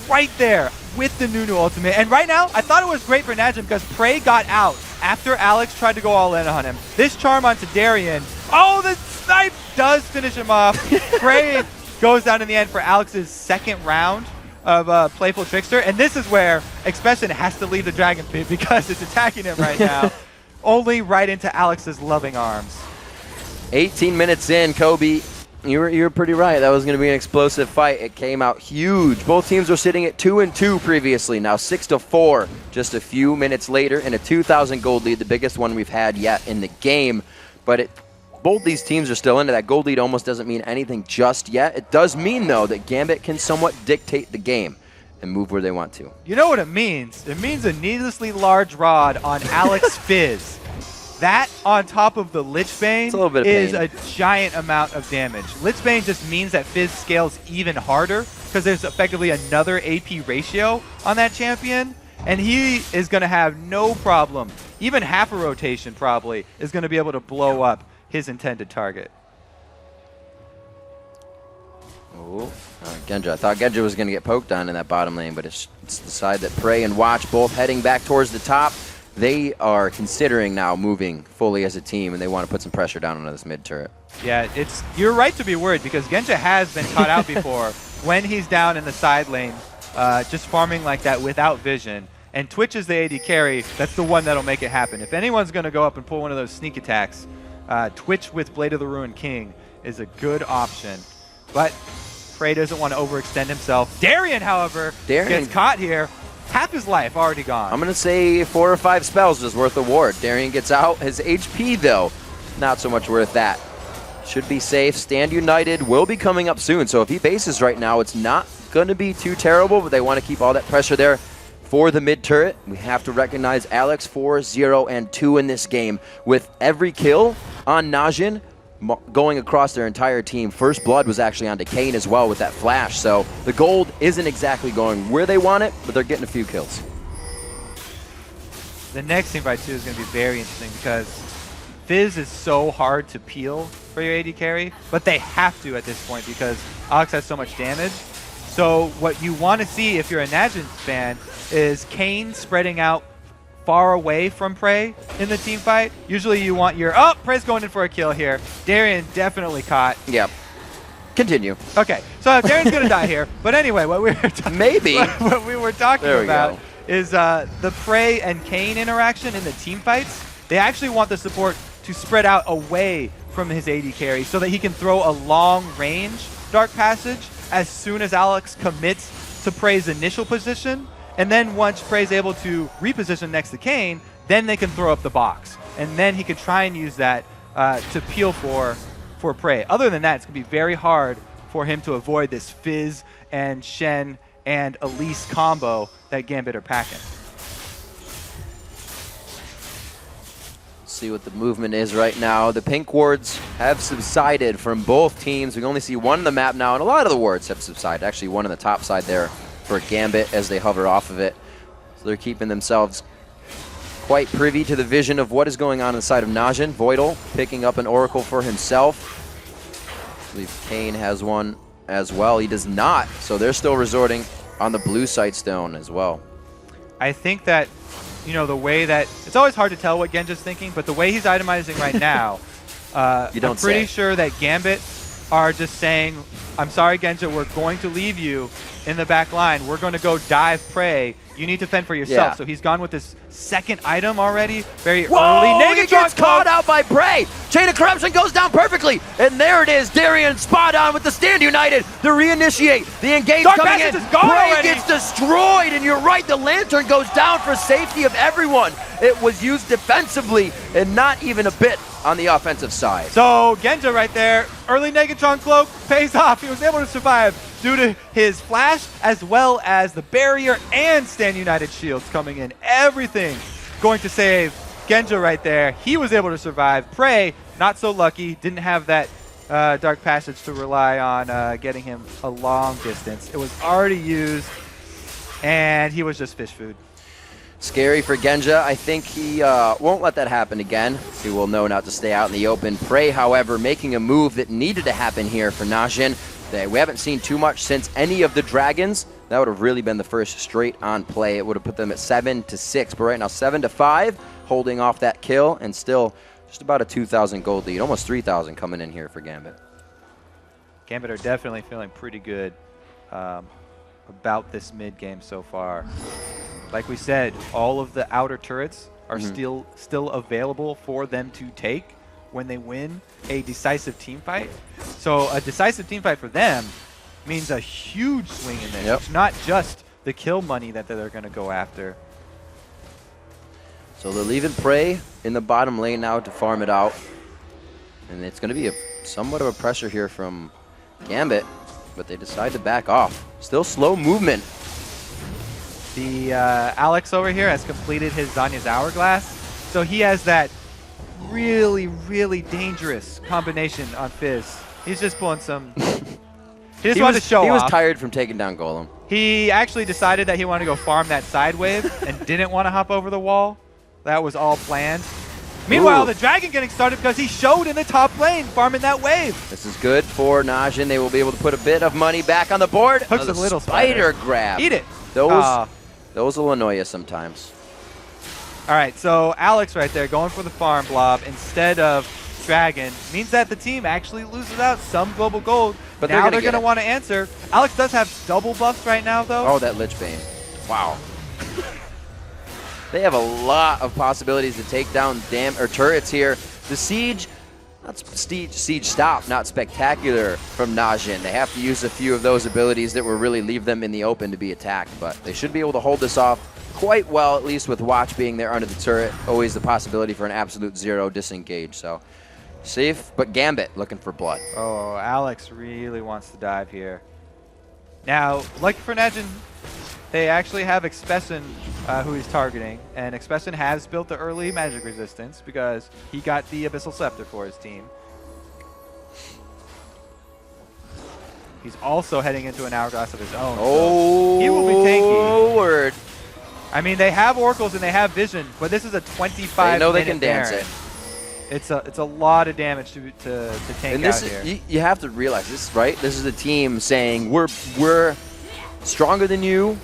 right there with the Nunu ultimate. And right now, I thought it was great for Najin because Prey got out after Alex tried to go all in on him. This charm onto Darien. Oh, the snipe does finish him off. Prey goes down in the end for Alex's second round of Playful Trickster. And this is where Expression has to leave the Dragon Pit because it's attacking him right now. Only right into Alex's loving arms. 18 minutes in, Kobe. You were pretty right. That was going to be an explosive fight. It came out huge. Both teams were sitting at 2-2 previously. Now 6-4 just a few minutes later in a 2,000 gold lead, the biggest one we've had yet in the game. But both these teams are still into that. Gold lead almost doesn't mean anything just yet. It does mean, though, that Gambit can somewhat dictate the game and move where they want to. You know what it means? It means a needlessly large rod on Alex Fizz. That on top of the Lich Bane is a giant amount of damage. Lich Bane just means that Fizz scales even harder because there's effectively another AP ratio on that champion, and he is going to have no problem. Even half a rotation probably is going to be able to blow up his intended target. Oh, Genja. I thought Genja was going to get poked on in that bottom lane, but it's the side that Prey and Watch both heading back towards the top. They are considering now moving fully as a team, and they want to put some pressure down on this mid turret. Yeah, you're right to be worried because Genja has been caught out before when he's down in the side lane, just farming like that without vision. And Twitch is the AD carry. That's the one that'll make it happen. If anyone's going to go up and pull one of those sneak attacks, Twitch with Blade of the Ruined King is a good option. But Prey doesn't want to overextend himself. Darien, however, gets caught here. Half his life already gone. I'm going to say 4 or 5 spells is worth the ward. Darien gets out. His HP, though, not so much worth that. Should be safe. Stand United will be coming up soon. So if he bases right now, it's not going to be too terrible, but they want to keep all that pressure there for the mid turret. We have to recognize Alex 4-0-2 in this game. With every kill on Najin going across their entire team. First blood was actually onto Kane as well with that flash. So the gold isn't exactly going where they want it, but they're getting a few kills. The next team fight, too, is going to be very interesting because Fizz is so hard to peel for your AD carry, but they have to at this point because Alex has so much damage. So what you want to see if you're a Najin fan is Kane spreading out far away from Prey in the team fight. Usually you want your... Oh, Prey's going in for a kill here. Darien definitely caught. Yep. Continue. Okay, so Darien's going to die here. But anyway, what we were what we were talking about is the Prey and Kane interaction in the team fights. They actually want the support to spread out away from his AD carry so that he can throw a long-range Dark Passage as soon as Alex commits to Prey's initial position. And then once Prey's able to reposition next to Kane, then they can throw up the box. And then he can try and use that to peel for Prey. Other than that, it's going to be very hard for him to avoid this Fizz and Shen and Elise combo that Gambit are packing. see what the movement is right now. The pink wards have subsided from both teams. We can only see one on the map now, and a lot of the wards have subsided. Actually, one on the top side there for Gambit as they hover off of it. So they're keeping themselves quite privy to the vision of what is going on inside of Najin. Voidal picking up an Oracle for himself. I believe Kane has one as well. He does not, so they're still resorting on the blue side stone as well. I think that, you know, the way that it's always hard to tell what Genja's thinking, but the way he's itemizing right now, I'm pretty sure that Gambit are just saying, I'm sorry, Genja, we're going to leave you in the back line. We're going to go dive prey. You need to fend for yourself. Yeah. So he's gone with this second item already, very Whoa, early. he gets caught out by Prey. Chain of Corruption goes down perfectly. And there it is, Darian spot on with the Stand United. The reinitiate, the engage Dark coming Passage in. is gone Prey already. gets destroyed, and you're right, the Lantern goes down for safety of everyone. It was used defensively and not even a bit on the offensive side. So Genja right there, early Negatron Cloak pays off. He was able to survive due to his flash as well as the barrier and Stand United shields coming in. Everything going to save Genja right there. He was able to survive. Prey, not so lucky, didn't have that Dark Passage to rely on getting him a long distance. It was already used, and he was just fish food. Scary for Genja. I think he won't let that happen again. He will know not to stay out in the open. Prey, however, making a move that needed to happen here for Najin. We haven't seen too much since any of the Dragons. That would have really been the first straight on play. It would have put them at 7-6, but right now 7-5, holding off that kill, and still just about a 2,000 gold lead, almost 3,000 coming in here for Gambit. Gambit are definitely feeling pretty good about this mid game so far. Like we said, all of the outer turrets are still available for them to take when they win a decisive team fight. So a decisive team fight for them means a huge swing in this. It's not just the kill money that they're going to go after. So they're leaving Prey in the bottom lane now to farm it out. And it's going to be somewhat of a pressure here from Gambit, but they decide to back off. Still slow movement. The Alex over here has completed his Zanya's Hourglass. So he has that really, really dangerous combination on Fizz. He's just pulling some... He just wanted to show off. He was tired from taking down Golem. He actually decided that he wanted to go farm that side wave and didn't want to hop over the wall. That was all planned. Meanwhile, the Dragon getting started because he showed in the top lane farming that wave. This is good for Najin. They will be able to put a bit of money back on the board. Hooks a little spider grab. Eat it. Those will annoy you sometimes. All right, so Alex right there going for the farm blob instead of Dragon means that the team actually loses out some global gold. But now they're going to want to answer. Alex does have double buffs right now, though. Oh, that Lich Bane. Wow. They have a lot of possibilities to take down turrets here. The siege, siege stop, not spectacular from Najin. They have to use a few of those abilities that will really leave them in the open to be attacked, but they should be able to hold this off quite well, at least with Watch being there under the turret. Always the possibility for an absolute zero disengage, so safe, but Gambit looking for blood. Oh, Alex really wants to dive here. Now, like for Najin, they actually have Expesin who he's targeting, and Expesin has built the early magic resistance because he got the Abyssal Scepter for his team. He's also heading into an Hourglass of his own. Oh, so he will be tanky. Word. I mean, they have Oracles and they have Vision, but this is a 25 They know they can dance Baron. it. It's a lot of damage to tank And this out is, here. you have to realize this, right? This is a team saying we're stronger than you.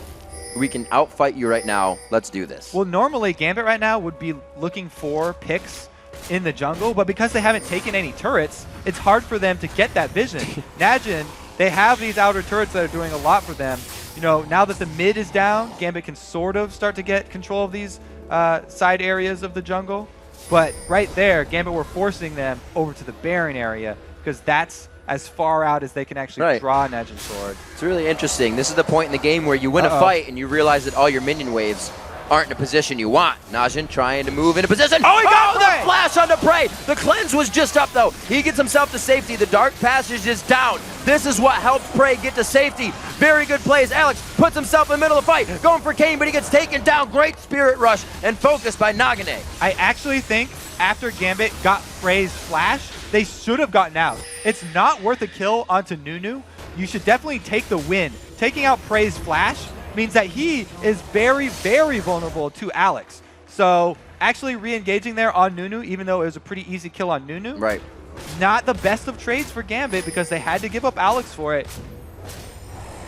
We can outfight you right now. Let's do this. Well, normally Gambit right now would be looking for picks in the jungle, but because they haven't taken any turrets, it's hard for them to get that vision. Najin, they have these outer turrets that are doing a lot for them. You know, now that the mid is down, Gambit can sort of start to get control of these side areas of the jungle. But right there, Gambit were forcing them over to the Baron area because that's as far out as they can actually draw Najin's sword. It's really interesting. This is the point in the game where you win a fight and you realize that all your minion waves aren't in a position you want. Najin trying to move into position. Oh, he got the flash onto Prey. The cleanse was just up, though. He gets himself to safety. The Dark Passage is down. This is what helps Prey get to safety. Very good plays. Alex puts himself in the middle of the fight, going for Kane, but he gets taken down. Great Spirit Rush and focus by Nagane. I actually think after Gambit got Frey's flash, they should have gotten out. It's not worth a kill onto Nunu. You should definitely take the win. Taking out Frey's flash means that he is very, very vulnerable to Alex. So actually re-engaging there on Nunu, even though it was a pretty easy kill on Nunu, right? Not the best of trades for Gambit because they had to give up Alex for it.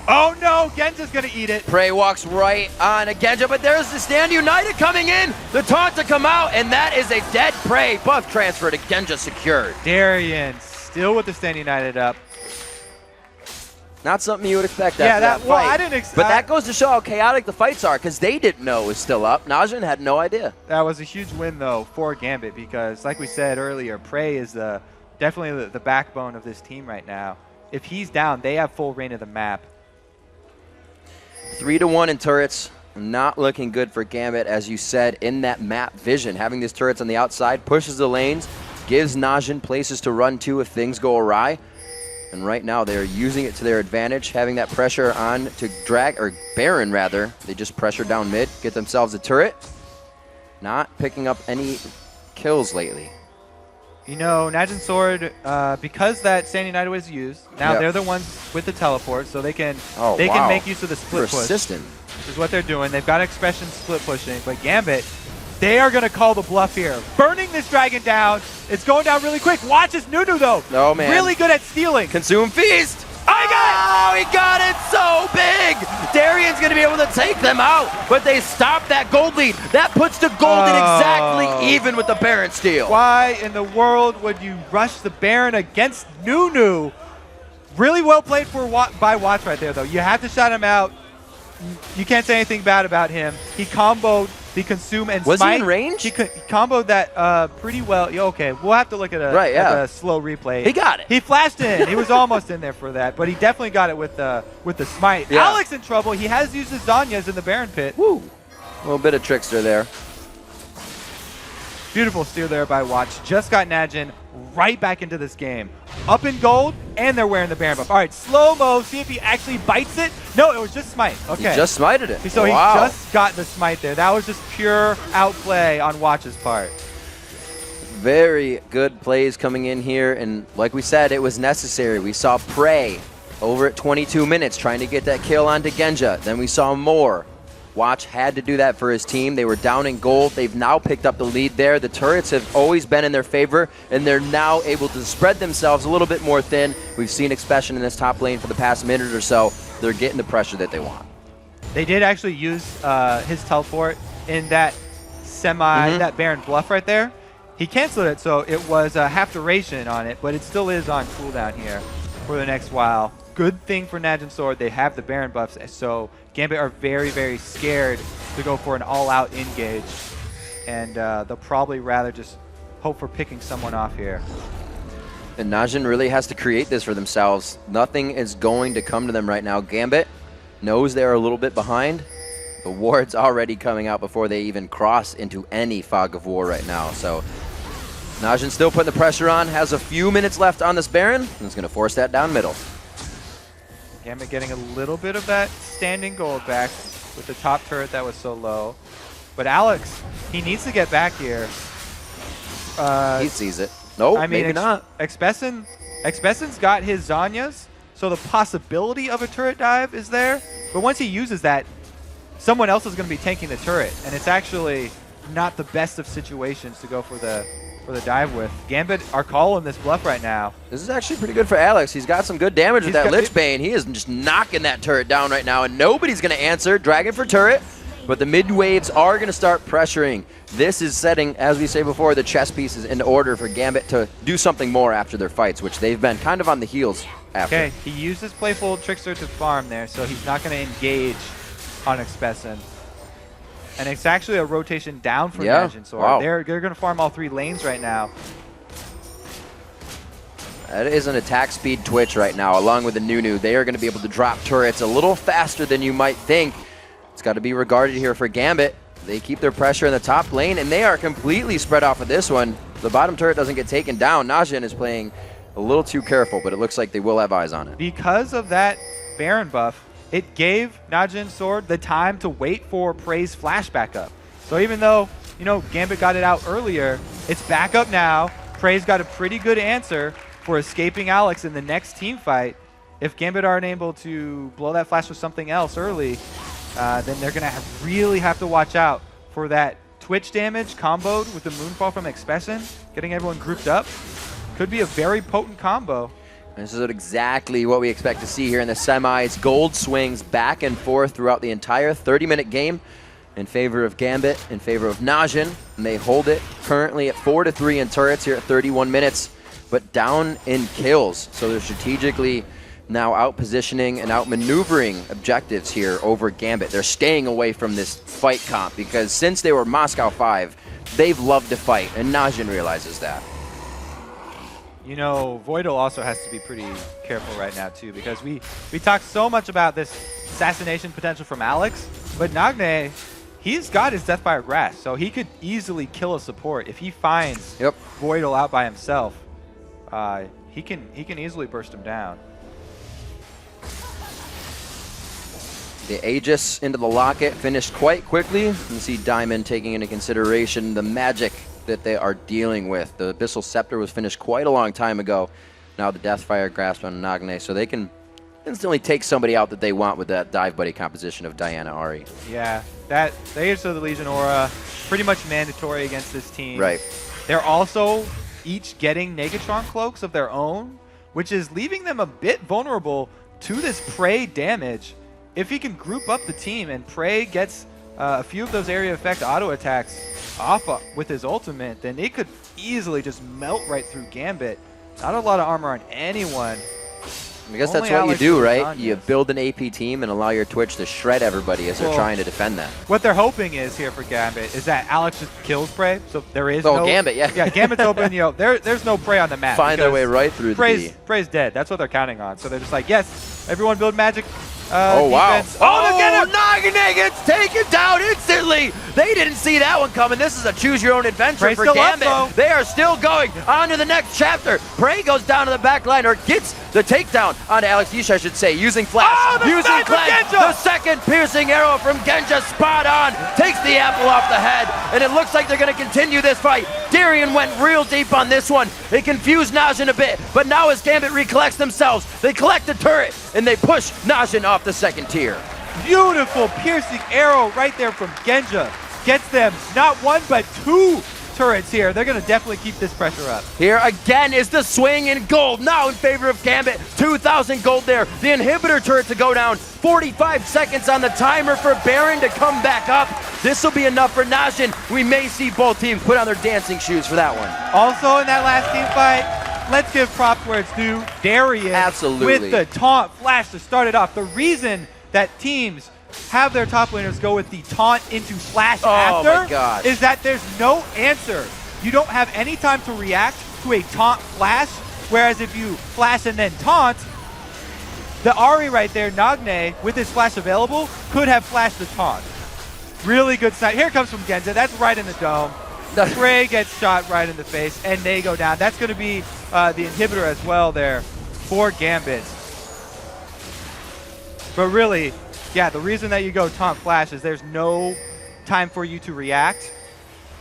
Oh no, Genja's gonna eat it. Prey walks right on a Genja, but there's the Stand United coming in. The taunt to come out, and that is a dead Prey. Buff transfer to Genja secured. Darien still with the Stand United up. Not something you would expect Yeah, after that fight. well, I didn't expect. But that goes to show how chaotic the fights are, because they didn't know it was still up. Najin had no idea. That was a huge win, though, for Gambit, because like we said earlier, Prey is definitely the backbone of this team right now. If he's down, they have full reign of the map. 3-1 in turrets. Not looking good for Gambit, as you said, in that map vision. Having these turrets on the outside pushes the lanes, gives Najin places to run to if things go awry. And right now they're using it to their advantage, having that pressure on to drag, or Baron rather. They just pressure down mid, get themselves a turret. Not picking up any kills lately. You know, Najin Sword, because that Stand United was used, now they're the ones with the teleport, so they can can make use of the split Persistent. push. Is what they're doing. They've got Expression split pushing, but Gambit, they are going to call the bluff here. Burning this dragon down. It's going down really quick. Watch this Nunu, though. Oh, man. Really good at stealing. Consume Feast. Oh, he got it so big. Darian's going to be able to take them out, but they stopped that gold lead. That puts the Golden exactly even with the Baron steal. Why in the world would you rush the Baron against Nunu? Really well played by Watts right there, though. You have to shout him out. You can't say anything bad about him. He comboed the Consume and Was Smite. he in range? He comboed that pretty well. Yeah, okay, we'll have to look at a slow replay. He got it. He flashed in. He was almost in there for that, but he definitely got it with the Smite. Yeah. Alex in trouble. He has used his Zanyas in the Baron pit. Woo. A little bit of trickster there. Beautiful steal there by Watch. Just got Najin right back into this game. Up in gold, and they're wearing the Baron buff. All right, slow-mo, see if he actually bites it. No, it was just Smite. Okay. He just smited it. So he Wow. just got the Smite there. That was just pure outplay on Watch's part. Very good plays coming in here, and like we said, it was necessary. We saw Prey over at 22 minutes trying to get that kill onto Genja. Then we saw more. Watch had to do that for his team. They were down in gold. They've now picked up the lead there. The turrets have always been in their favor, and they're now able to spread themselves a little bit more thin. We've seen Expression in this top lane for the past minute or so. They're getting the pressure that they want. They did actually use his teleport in that that Baron bluff right there. He canceled it, so it was half duration on it, but it still is on cooldown here for the next while. Good thing for Najin Sword, they have the Baron buffs, so Gambit are very, very scared to go for an all-out engage, and they'll probably rather just hope for picking someone off here. And Najin really has to create this for themselves. Nothing is going to come to them right now. Gambit knows they're a little bit behind. The ward's already coming out before they even cross into any fog of war right now. So Najin still putting the pressure on, has a few minutes left on this Baron, and is going to force that down middle. Gambit getting a little bit of that standing gold back with the top turret that was so low. But Alex, he needs to get back here. He sees it. Nope, I mean, maybe not. Expressen's got his Zanyas, so the possibility of a turret dive is there. But once he uses that, someone else is going to be tanking the turret, and it's actually not the best of situations to go for the dive with. Gambit are calling this bluff right now. This is actually pretty good for Alex. He's got some good damage with that Lich Bane. He is just knocking that turret down right now, and nobody's going to answer. Dragon for turret, but the mid waves are going to start pressuring. This is setting, as we say before, the chess pieces into order for Gambit to do something more after their fights, which they've been kind of on the heels after. Okay, he used his playful Trickster to farm there, so he's not going to engage on Expessen. And it's actually a rotation down for Najin Sword. Wow. They're going to farm all three lanes right now. That is an attack speed twitch right now, along with the Nunu. They are going to be able to drop turrets a little faster than you might think. It's got to be regarded here for Gambit. They keep their pressure in the top lane, and they are completely spread off of this one. The bottom turret doesn't get taken down. Najin is playing a little too careful, but it looks like they will have eyes on it. Because of that Baron buff, it gave Najin Sword the time to wait for Prey's flash back up. So even though, you know, Gambit got it out earlier. It's back up now. Prey's got a pretty good answer for escaping Alex in the next team fight. If Gambit aren't able to blow that flash with something else early, then they're going to really have to watch out for that Twitch damage comboed with the Moonfall from Expression, getting everyone grouped up. Could be a very potent combo. This is exactly what we expect to see here in the semis. Gold swings back and forth throughout the entire 30-minute game in favor of Gambit, in favor of Najin, and they hold it currently at 4-3 in turrets here at 31 minutes, but down in kills. So they're strategically now out-positioning and out-maneuvering objectives here over Gambit. They're staying away from this fight comp because since they were Moscow 5, they've loved to fight, and Najin realizes that. You know, Voidal also has to be pretty careful right now too, because we talked so much about this assassination potential from Alex, but Nagne, he's got his Deathfire Grasp, so he could easily kill a support if he finds Voidal out by himself. He can easily burst him down. The Aegis into the Locket finished quite quickly. You can see Diamond taking into consideration the magic that they are dealing with. The Abyssal Scepter was finished quite a long time ago. Now the Deathfire Grasp on Nagne, so they can instantly take somebody out that they want with that dive buddy composition of Diana Ari. Yeah, the Aegis of the Legion Aura, pretty much mandatory against this team. Right. They're also each getting Negatron cloaks of their own, which is leaving them a bit vulnerable to this Prey damage. If he can group up the team and Prey gets a few of those area effect auto attacks off with his ultimate, then it could easily just melt right through Gambit. Not a lot of armor on anyone. I guess that's what you do, right? You build an AP team and allow your Twitch to shred everybody as they're trying to defend that. What they're hoping is here for Gambit is that Alex just kills Prey, so there is no... Gambit, yeah. Yeah, Gambit's open, you know, there's no Prey on the map. Find their way right through the... Prey's dead, that's what they're counting on. So they're just like, yes, everyone build magic defense. Wow. Oh, look at him! Nagne gets taken down instantly! They didn't see that one coming. This is a choose-your-own-adventure Prey's for still Gambit. up, They are still going on to the next chapter. Prey goes down to the back line, or gets the takedown onto Alex Yish, I should say, using Flash, using Cleanse. The second piercing arrow from Genja, spot on, takes the apple off the head, and it looks like they're going to continue this fight. Darian went real deep on this one. It confused Najin a bit, but now as Gambit recollects themselves, they collect the turret, and they push Najin off the second tier. Beautiful piercing arrow right there from Genja. Gets them not one, but two turrets here. They're going to definitely keep this pressure up. Here again is the swing in gold, now in favor of Gambit. 2,000 gold there. The inhibitor turret to go down. 45 seconds on the timer for Baron to come back up. This will be enough for Najin. We may see both teams put on their dancing shoes for that one. Also in that last team fight, let's give props where it's due. Darian with the taunt flash to start it off. The reason that teams have their top laners go with the taunt into flash after is that there's no answer. You don't have any time to react to a taunt flash, whereas if you flash and then taunt, the Ari right there, Nagne, with his flash available, could have flashed the taunt. Really good snipe. Here comes from Genja. That's right in the dome. The Prey gets shot right in the face, and they go down. That's going to be the inhibitor as well there for Gambit. But really, yeah, the reason that you go taunt flash is there's no time for you to react,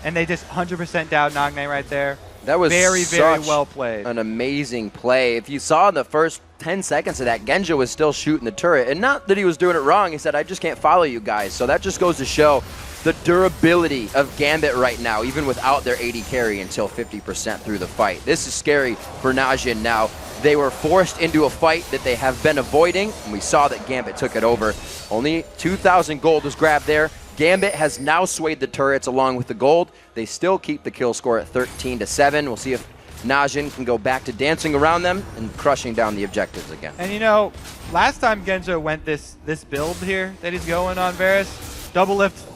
and they just 100% down Nagne right there. That was very well played. An amazing play. If you saw in the first 10 seconds of that, Genja was still shooting the turret, and not that he was doing it wrong. He said, I just can't follow you guys. So that just goes to show the durability of Gambit right now, even without their 80 carry until 50% through the fight. This is scary for Najin now. They were forced into a fight that they have been avoiding, and we saw that Gambit took it over. Only 2,000 gold was grabbed there. Gambit has now swayed the turrets along with the gold. They still keep the kill score at 13-7. We'll see if Najin can go back to dancing around them and crushing down the objectives again. And you know, last time Genja went this build here that he's going on Varus, double lift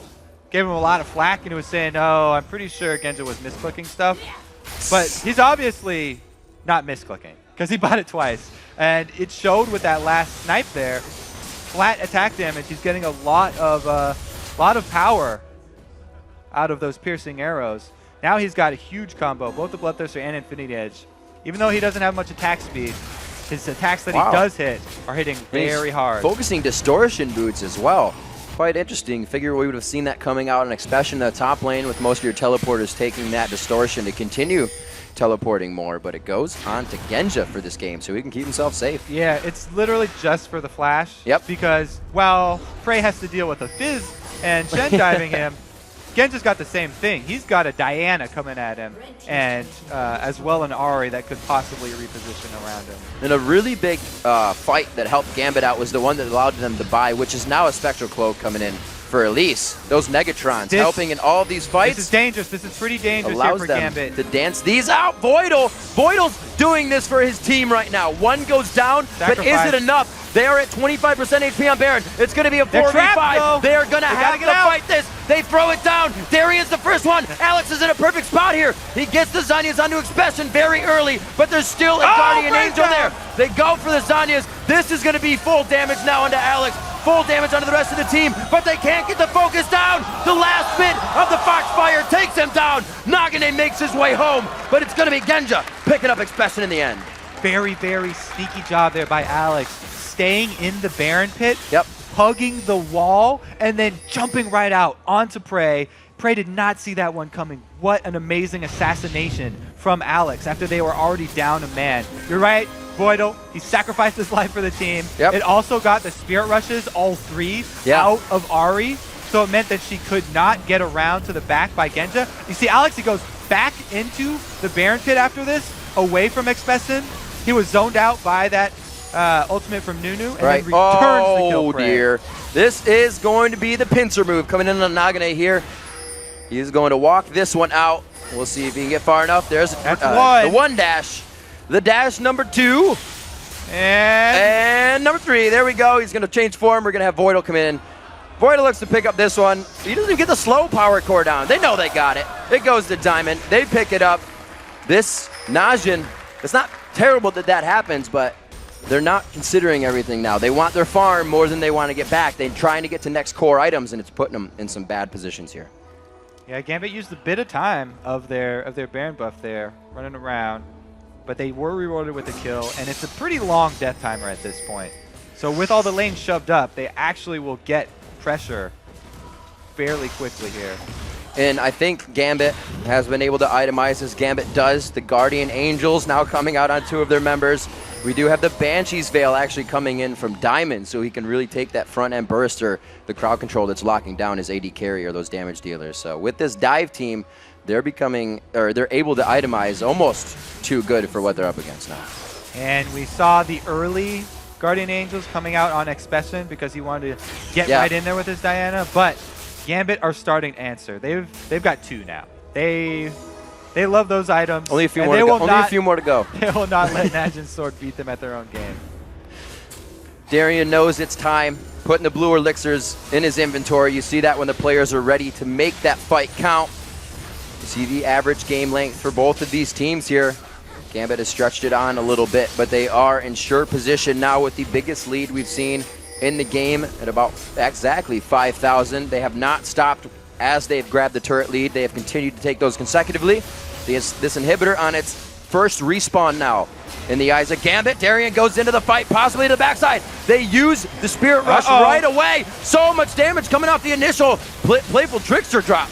gave him a lot of flack, and he was saying, oh, I'm pretty sure Genja was misclicking stuff. But he's obviously not misclicking, because he bought it twice. And it showed with that last snipe there. Flat attack damage. He's getting a lot of power out of those piercing arrows. Now he's got a huge combo, both the Bloodthirster and Infinity Edge. Even though he doesn't have much attack speed, his attacks that he does hit are hitting very hard. Focusing distortion boots as well. quite interesting. Figure we would have seen that coming out, and especially in the top lane with most of your teleporters taking that distortion to continue teleporting more, but it goes on to Genja for this game, so he can keep himself safe. Yeah, it's literally just for the flash. Yep. Because, well, Frey has to deal with a Fizz and Shen diving him. Genja's got the same thing. He's got a Diana coming at him, and as well an Ahri that could possibly reposition around him. And a really big fight that helped Gambit out was the one that allowed them to buy, which is now a Spectral Cloak coming in for Elise. Those Negatrons helping in all of these fights. This is dangerous. This is pretty dangerous allows here for them Gambit. to dance these out. Voidal's doing this for his team right now. One goes down, but is it enough? They are at 25% HP on Baron. It's going to be a 4v5. They are going to have to fight this. They throw it down. Darian's the first one. Alex is in a perfect spot here. He gets the Zanyas onto Expression very early, but there's still a Guardian Angel there. They go for the Zanyas. This is going to be full damage now onto Alex. Full damage onto the rest of the team, but they can't get the focus down. The last bit of the Foxfire takes him down. Nagane makes his way home, but it's going to be Genja picking up Expression in the end. Very, very sneaky job there by Alex. Staying in the Baron pit, hugging the wall, and then jumping right out onto Prey. Prey did not see that one coming. What an amazing assassination from Alex after they were already down a man. You're right, Voidal, he sacrificed his life for the team. It also got the Spirit Rushes, all three, out of Ahri. So it meant that she could not get around to the back by Genja. You see, Alex, he goes back into the Baron pit after this, away from Expesin. He was zoned out by that ultimate from Nunu, and then returns the kill. Dear. This is going to be the pincer move coming in on Nagane here. He is going to walk this one out. We'll see if he can get far enough. There's the one dash. The dash number 2. And number 3. There we go. He's going to change form. We're going to have Voidal come in. Voidal looks to pick up this one. He doesn't even get the slow power core down. They know they got it. It goes to Diamond. They pick it up. This Najin, it's not terrible that that happens, but they're not considering everything now. They want their farm more than they want to get back. They're trying to get to next core items, and it's putting them in some bad positions here. Yeah, Gambit used a bit of time of their Baron buff there, running around, but they were rewarded with a kill, and it's a pretty long death timer at this point. So with all the lanes shoved up, they actually will get pressure fairly quickly here. And I think Gambit has been able to itemize as Gambit does. The Guardian Angels now coming out on 2 of their members. We do have the Banshee's Veil actually coming in from Diamond, so he can really take that front-end burster, the crowd control that's locking down his AD carry or those damage dealers. So with this dive team, they're able to itemize almost too good for what they're up against now. And we saw the early Guardian Angels coming out on Expesin because he wanted to get right in there with his Diana, but Gambit are starting to answer. They've got 2 now. They love those items. Only a few more to go. Only a few more to go. They will not let Najin's sword beat them at their own game. Darian knows it's time, putting the blue elixirs in his inventory. You see that when the players are ready to make that fight count. You see the average game length for both of these teams here. Gambit has stretched it on a little bit, but they are in sure position now with the biggest lead we've seen in the game at about exactly 5,000. They have not stopped as they've grabbed the turret lead. They have continued to take those consecutively. This inhibitor on its first respawn now in the eyes of Gambit. Darian goes into the fight, possibly to the backside. They use the Spirit Rush right away. So much damage coming off the initial Playful Trickster drop.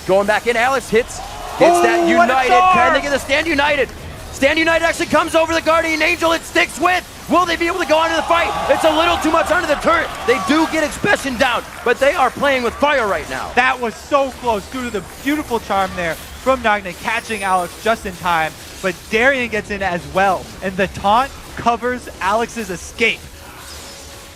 Going back in, Alex hits that United. Can they get the Stand United? Stand United actually comes over the Guardian Angel. It sticks with. Will they be able to go on to the fight? It's a little too much under the turret. They do get Expression down, but they are playing with fire right now. That was so close due to the beautiful charm there from Nagne, catching Alex just in time, but Darian gets in as well, and the taunt covers Alex's escape.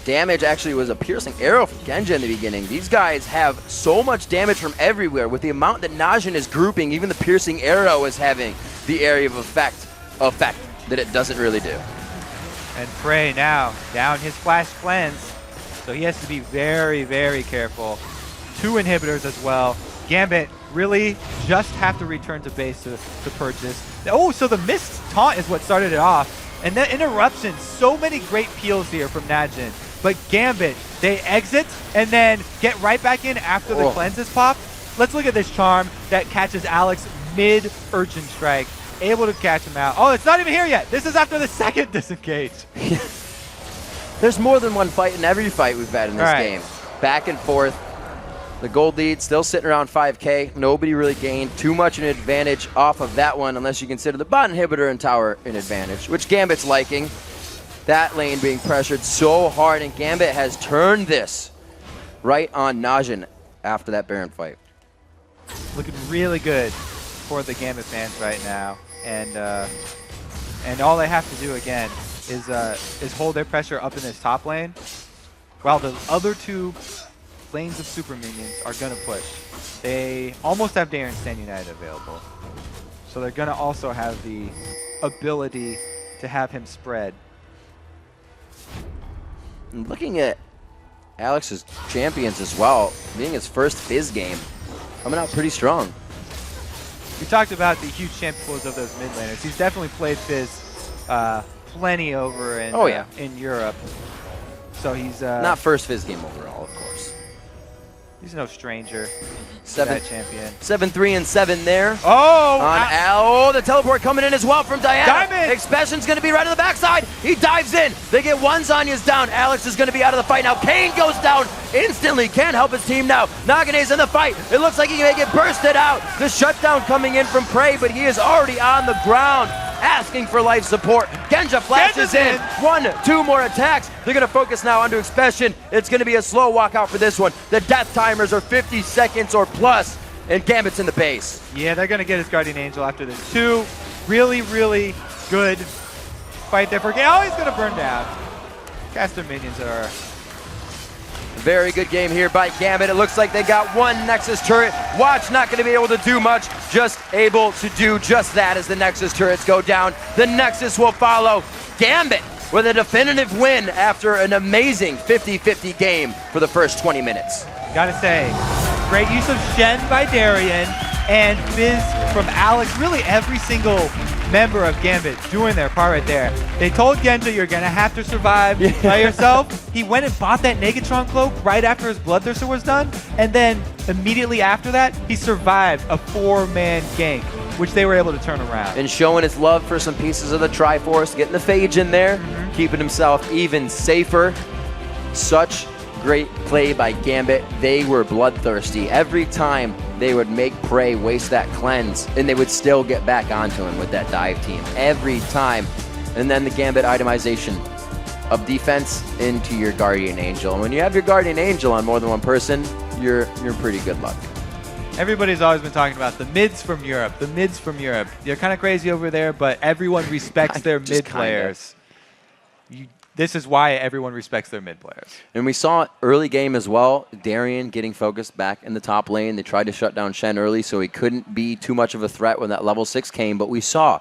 Damage actually was a piercing arrow from Genja in the beginning. These guys have so much damage from everywhere. With the amount that Najin is grouping, even the piercing arrow is having the area of effect that it doesn't really do. And Prey now down his flash cleanse, so he has to be very, very careful. 2 inhibitors as well. Gambit really just have to return to base to purge this. Oh, so the missed taunt is what started it off. And then interruption, so many great peels here from Najin. But Gambit, they exit and then get right back in after the cleanses pop. Let's look at this charm that catches Alex mid-Urchin Strike. Able to catch him out. Oh, it's not even here yet. This is after the second disengage. There's more than one fight in every fight we've had in this game. back and forth. The gold lead still sitting around 5K. Nobody really gained too much an advantage off of that one, unless you consider the bot inhibitor and tower an advantage, which Gambit's liking. That lane being pressured so hard, and Gambit has turned this right on Najin after that Baron fight. Looking really good for the Gambit fans right now, and all they have to do again is hold their pressure up in this top lane, while the other two lanes of super minions are gonna push. They almost have Darren Stan United available, so they're gonna also have the ability to have him spread. And looking at Alex's champions as well, being his first Fizz game, coming out pretty strong. We talked about the huge champ pools of those mid laners. He's definitely played Fizz plenty over in, in Europe. So he's not first Fizz game overall, of course. He's no stranger to 7 that champion. 7-3 and 7 there. Oh! On Al. Oh, the teleport coming in as well from Diana. Diamond! Expression's going to be right on the backside. He dives in. They get one. Zanya's down. Alex is going to be out of the fight now. Kane goes down instantly. Can't help his team now. Nagane's in the fight. It looks like he may get bursted out. The shutdown coming in from Prey, but he is already on the ground, asking for life support. Genja flashes in. 1-2 more attacks. They're going to focus now onto Expression. It's going to be a slow walkout for this one. The death timers are 50 seconds or plus, and Gambit's in the base. Yeah, they're going to get his Guardian Angel after this. Two really, really good fight there for Oh, he's going to burn down. Caster minions are... Very good game here by Gambit. It looks like they got one Nexus turret. Watch not going to be able to do much, just able to do just that as the Nexus turrets go down. The Nexus will follow. Gambit with a definitive win after an amazing 50-50 game for the first 20 minutes. Gotta say, great use of Shen by Darien and Fizz from Alex. Really every single member of Gambit doing their part right there. They told Genja, you're gonna have to survive by yourself. He went and bought that Negatron cloak right after his Bloodthirster was done, and then immediately after that, he survived a 4-man gank, which they were able to turn around. And showing his love for some pieces of the Triforce, getting the Phage in there, keeping himself even safer. Such great play by Gambit. They were bloodthirsty. Every time they would make Prey waste that cleanse, and they would still get back onto him with that dive team. Every time. And then the Gambit itemization of defense into your Guardian Angel. And when you have your Guardian Angel on more than one person, you're pretty good luck. Everybody's always been talking about the mids from Europe, the mids from Europe. They're kind of crazy over there, but everyone respects their mid players. This is why everyone respects their mid players. And we saw early game as well, Darien getting focused back in the top lane. They tried to shut down Shen early so he couldn't be too much of a threat when that level 6 came, but we saw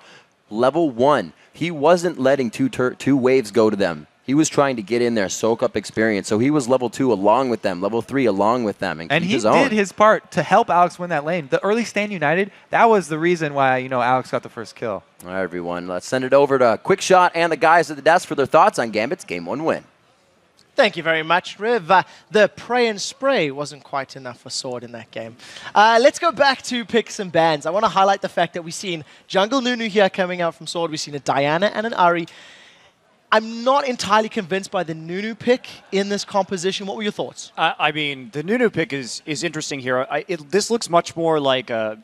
level 1, he wasn't letting two waves go to them. He was trying to get in there, soak up experience. So he was level 2 along with them, level 3 along with them, and keep his own. He did his part to help Alex win that lane. The early Stan United, that was the reason why, Alex got the first kill. All right, everyone, let's send it over to Quick Shot and the guys at the desk for their thoughts on Gambit's Game 1 win. Thank you very much, Riv. The Pray and Spray wasn't quite enough for Sword in that game. Let's go back to picks and bans. I want to highlight the fact that we've seen Jungle Nunu here coming out from Sword. We've seen a Diana and an Ahri. I'm not entirely convinced by the Nunu pick in this composition. What were your thoughts? I mean, the Nunu pick is interesting here. This looks much more like a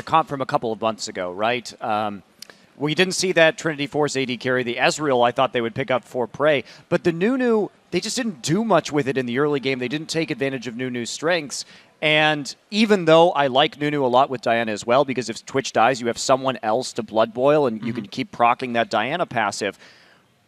comp from a couple of months ago, right? We didn't see that Trinity Force AD carry. The Ezreal I thought they would pick up for Prey. But the Nunu, they just didn't do much with it in the early game. They didn't take advantage of Nunu's strengths. And even though I like Nunu a lot with Diana as well, because if Twitch dies, you have someone else to Blood Boil, and you can keep proccing that Diana passive.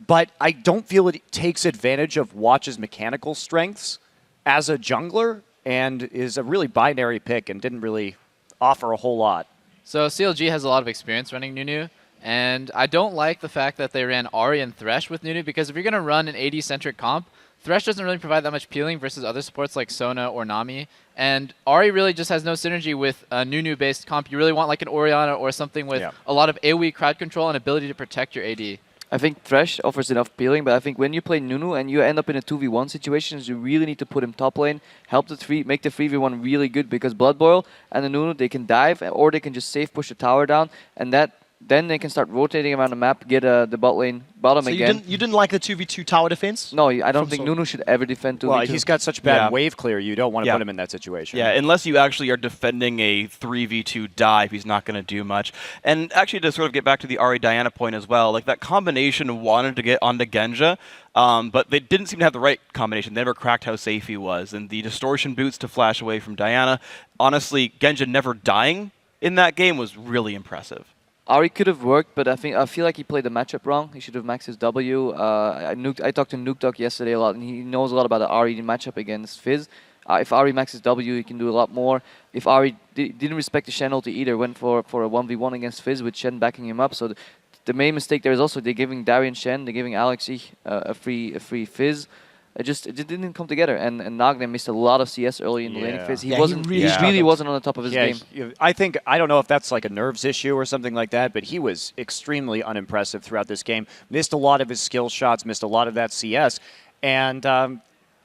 But I don't feel it takes advantage of Watch's mechanical strengths as a jungler, and is a really binary pick and didn't really offer a whole lot. So CLG has a lot of experience running Nunu, and I don't like the fact that they ran Ahri and Thresh with Nunu, because if you're going to run an AD-centric comp, Thresh doesn't really provide that much peeling versus other supports like Sona or Nami, and Ahri really just has no synergy with a Nunu-based comp. You really want like an Orianna or something with a lot of AoE crowd control and ability to protect your AD. I think Thresh offers enough peeling, but I think when you play Nunu and you end up in a 2v1 situation, you really need to put him top lane, help make the 3v1 really good, because Blood Boil and the Nunu, they can dive or they can just safe push the tower down, and that then they can start rotating around the map, get the bot lane bottom So again. you didn't like the 2v2 tower defense? No, I don't From think Sword? Nunu should ever defend 2v2. Well, he's got such bad Yeah. wave clear, you don't want to Yeah. put him in that situation. Yeah, unless you actually are defending a 3v2 dive, he's not going to do much. And actually, to sort of get back to the Ahri Diana point as well, like that combination wanted to get onto Genja, but they didn't seem to have the right combination. They never cracked how safe he was. And the distortion boots to flash away from Diana, honestly, Genja never dying in that game was really impressive. Ahri could have worked, but I feel like he played the matchup wrong. He should have maxed his W. I talked to Nuke yesterday a lot, and he knows a lot about the Ahri matchup against Fizz. If Ahri maxes W, he can do a lot more. If Ahri didn't respect the Shen ulti either, went for a 1v1 against Fizz with Shen backing him up. So the main mistake there is also they're giving Darian Shen, they're giving Alex a free Fizz. It didn't come together, and Nagne missed a lot of CS early in the laning phase. He really wasn't on the top of his game. I don't know if that's like a nerves issue or something like that, but he was extremely unimpressive throughout this game. Missed a lot of his skill shots, missed a lot of that CS, and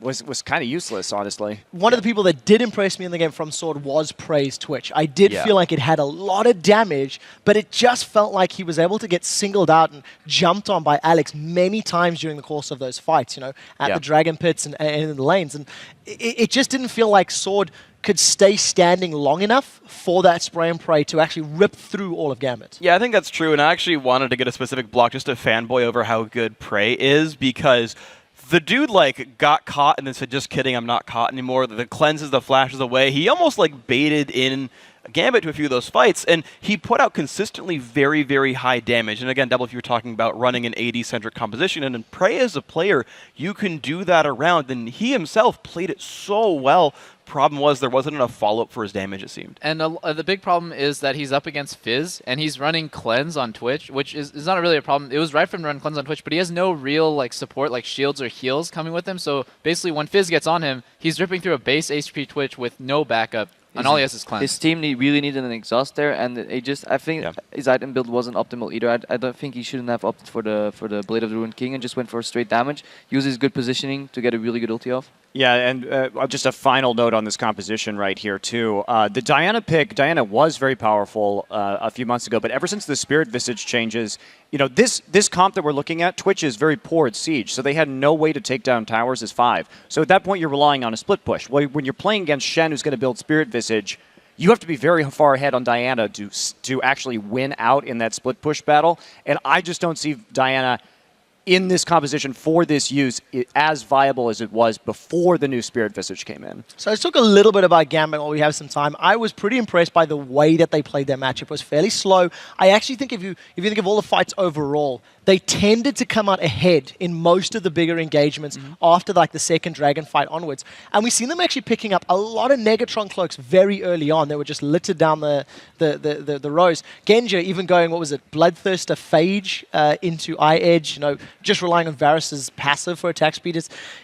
was kind of useless, honestly. One of the people that did impress me in the game from Sword was Prey's Twitch. I did feel like it had a lot of damage, but it just felt like he was able to get singled out and jumped on by Alex many times during the course of those fights, you know, at the Dragon Pits and in the lanes. And it just didn't feel like Sword could stay standing long enough for that spray and pray to actually rip through all of Gambit. Yeah, I think that's true, and I actually wanted to get a specific block just to fanboy over how good Prey is, because the dude, like, got caught and then said, just kidding, I'm not caught anymore. The cleanses, the flashes away. He almost, like, baited in Gambit to a few of those fights, and he put out consistently very, very high damage. And again, Double, if you were talking about running an AD-centric composition, and in Prey as a player, you can do that around, and he himself played it so well. Problem was there wasn't enough follow-up for his damage, it seemed. And the big problem is that he's up against Fizz, and he's running Cleanse on Twitch, which is not really a problem. It was right for him to run Cleanse on Twitch, but he has no real like support, like shields or heals coming with him. So basically, when Fizz gets on him, he's ripping through a base HP Twitch with no backup, and all he has is Cleanse. His team really needed an exhaust there, and I think his item build wasn't optimal either. I don't think he shouldn't have opted for the Blade of the Ruined King and just went for straight damage. Uses good positioning to get a really good ulti off. Yeah, and just a final note on this composition right here, too. The Diana pick, Diana was very powerful a few months ago, but ever since the Spirit Visage changes, you know, this comp that we're looking at, Twitch is very poor at Siege, so they had no way to take down towers as 5. So at that point, you're relying on a split push. When you're playing against Shen, who's going to build Spirit Visage, you have to be very far ahead on Diana to actually win out in that split push battle, and I just don't see Diana in this composition for this use as viable as it was before the new Spirit Visage came in. So let's talk a little bit about Gambit while we have some time. I was pretty impressed by the way that they played their matchup. It was fairly slow. I actually think if you think of all the fights overall, they tended to come out ahead in most of the bigger engagements after like the second Dragon fight onwards. And we've seen them actually picking up a lot of Negatron cloaks very early on. They were just littered down the rows. Genja even going, what was it, Bloodthirster Phage into Eye Edge, you know, just relying on Varus's passive for attack speed.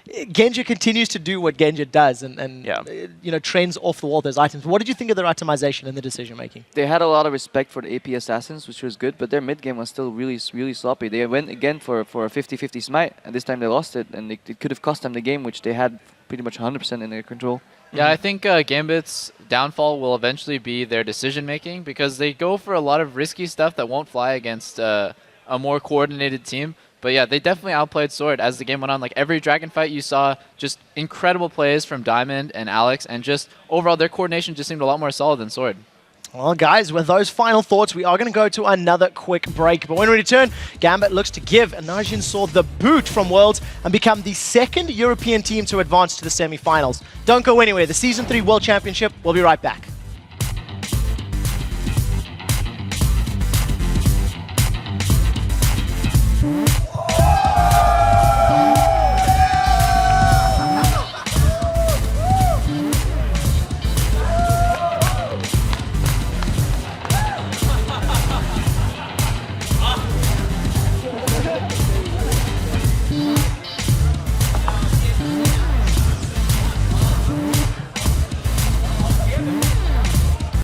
Genja continues to do what Genja does and you know, trends off the wall those items. What did you think of their itemization and the decision making? They had a lot of respect for the AP assassins, which was good, but their mid game was still really sloppy. They went again for a 50-50 smite, and this time they lost it, and it could have cost them the game, which they had pretty much 100% in their control. Yeah, I think Gambit's downfall will eventually be their decision-making, because they go for a lot of risky stuff that won't fly against a more coordinated team. But yeah, they definitely outplayed Sword as the game went on. Like every Dragon fight, you saw just incredible plays from Diamond and Alex, and just overall their coordination just seemed a lot more solid than Sword. Well, guys, with those final thoughts, we are going to go to another quick break. But when we return, Gambit looks to give Najin Sword the boot from Worlds and become the second European team to advance to the semi-finals. Don't go anywhere. The Season 3 World Championship, we'll be right back.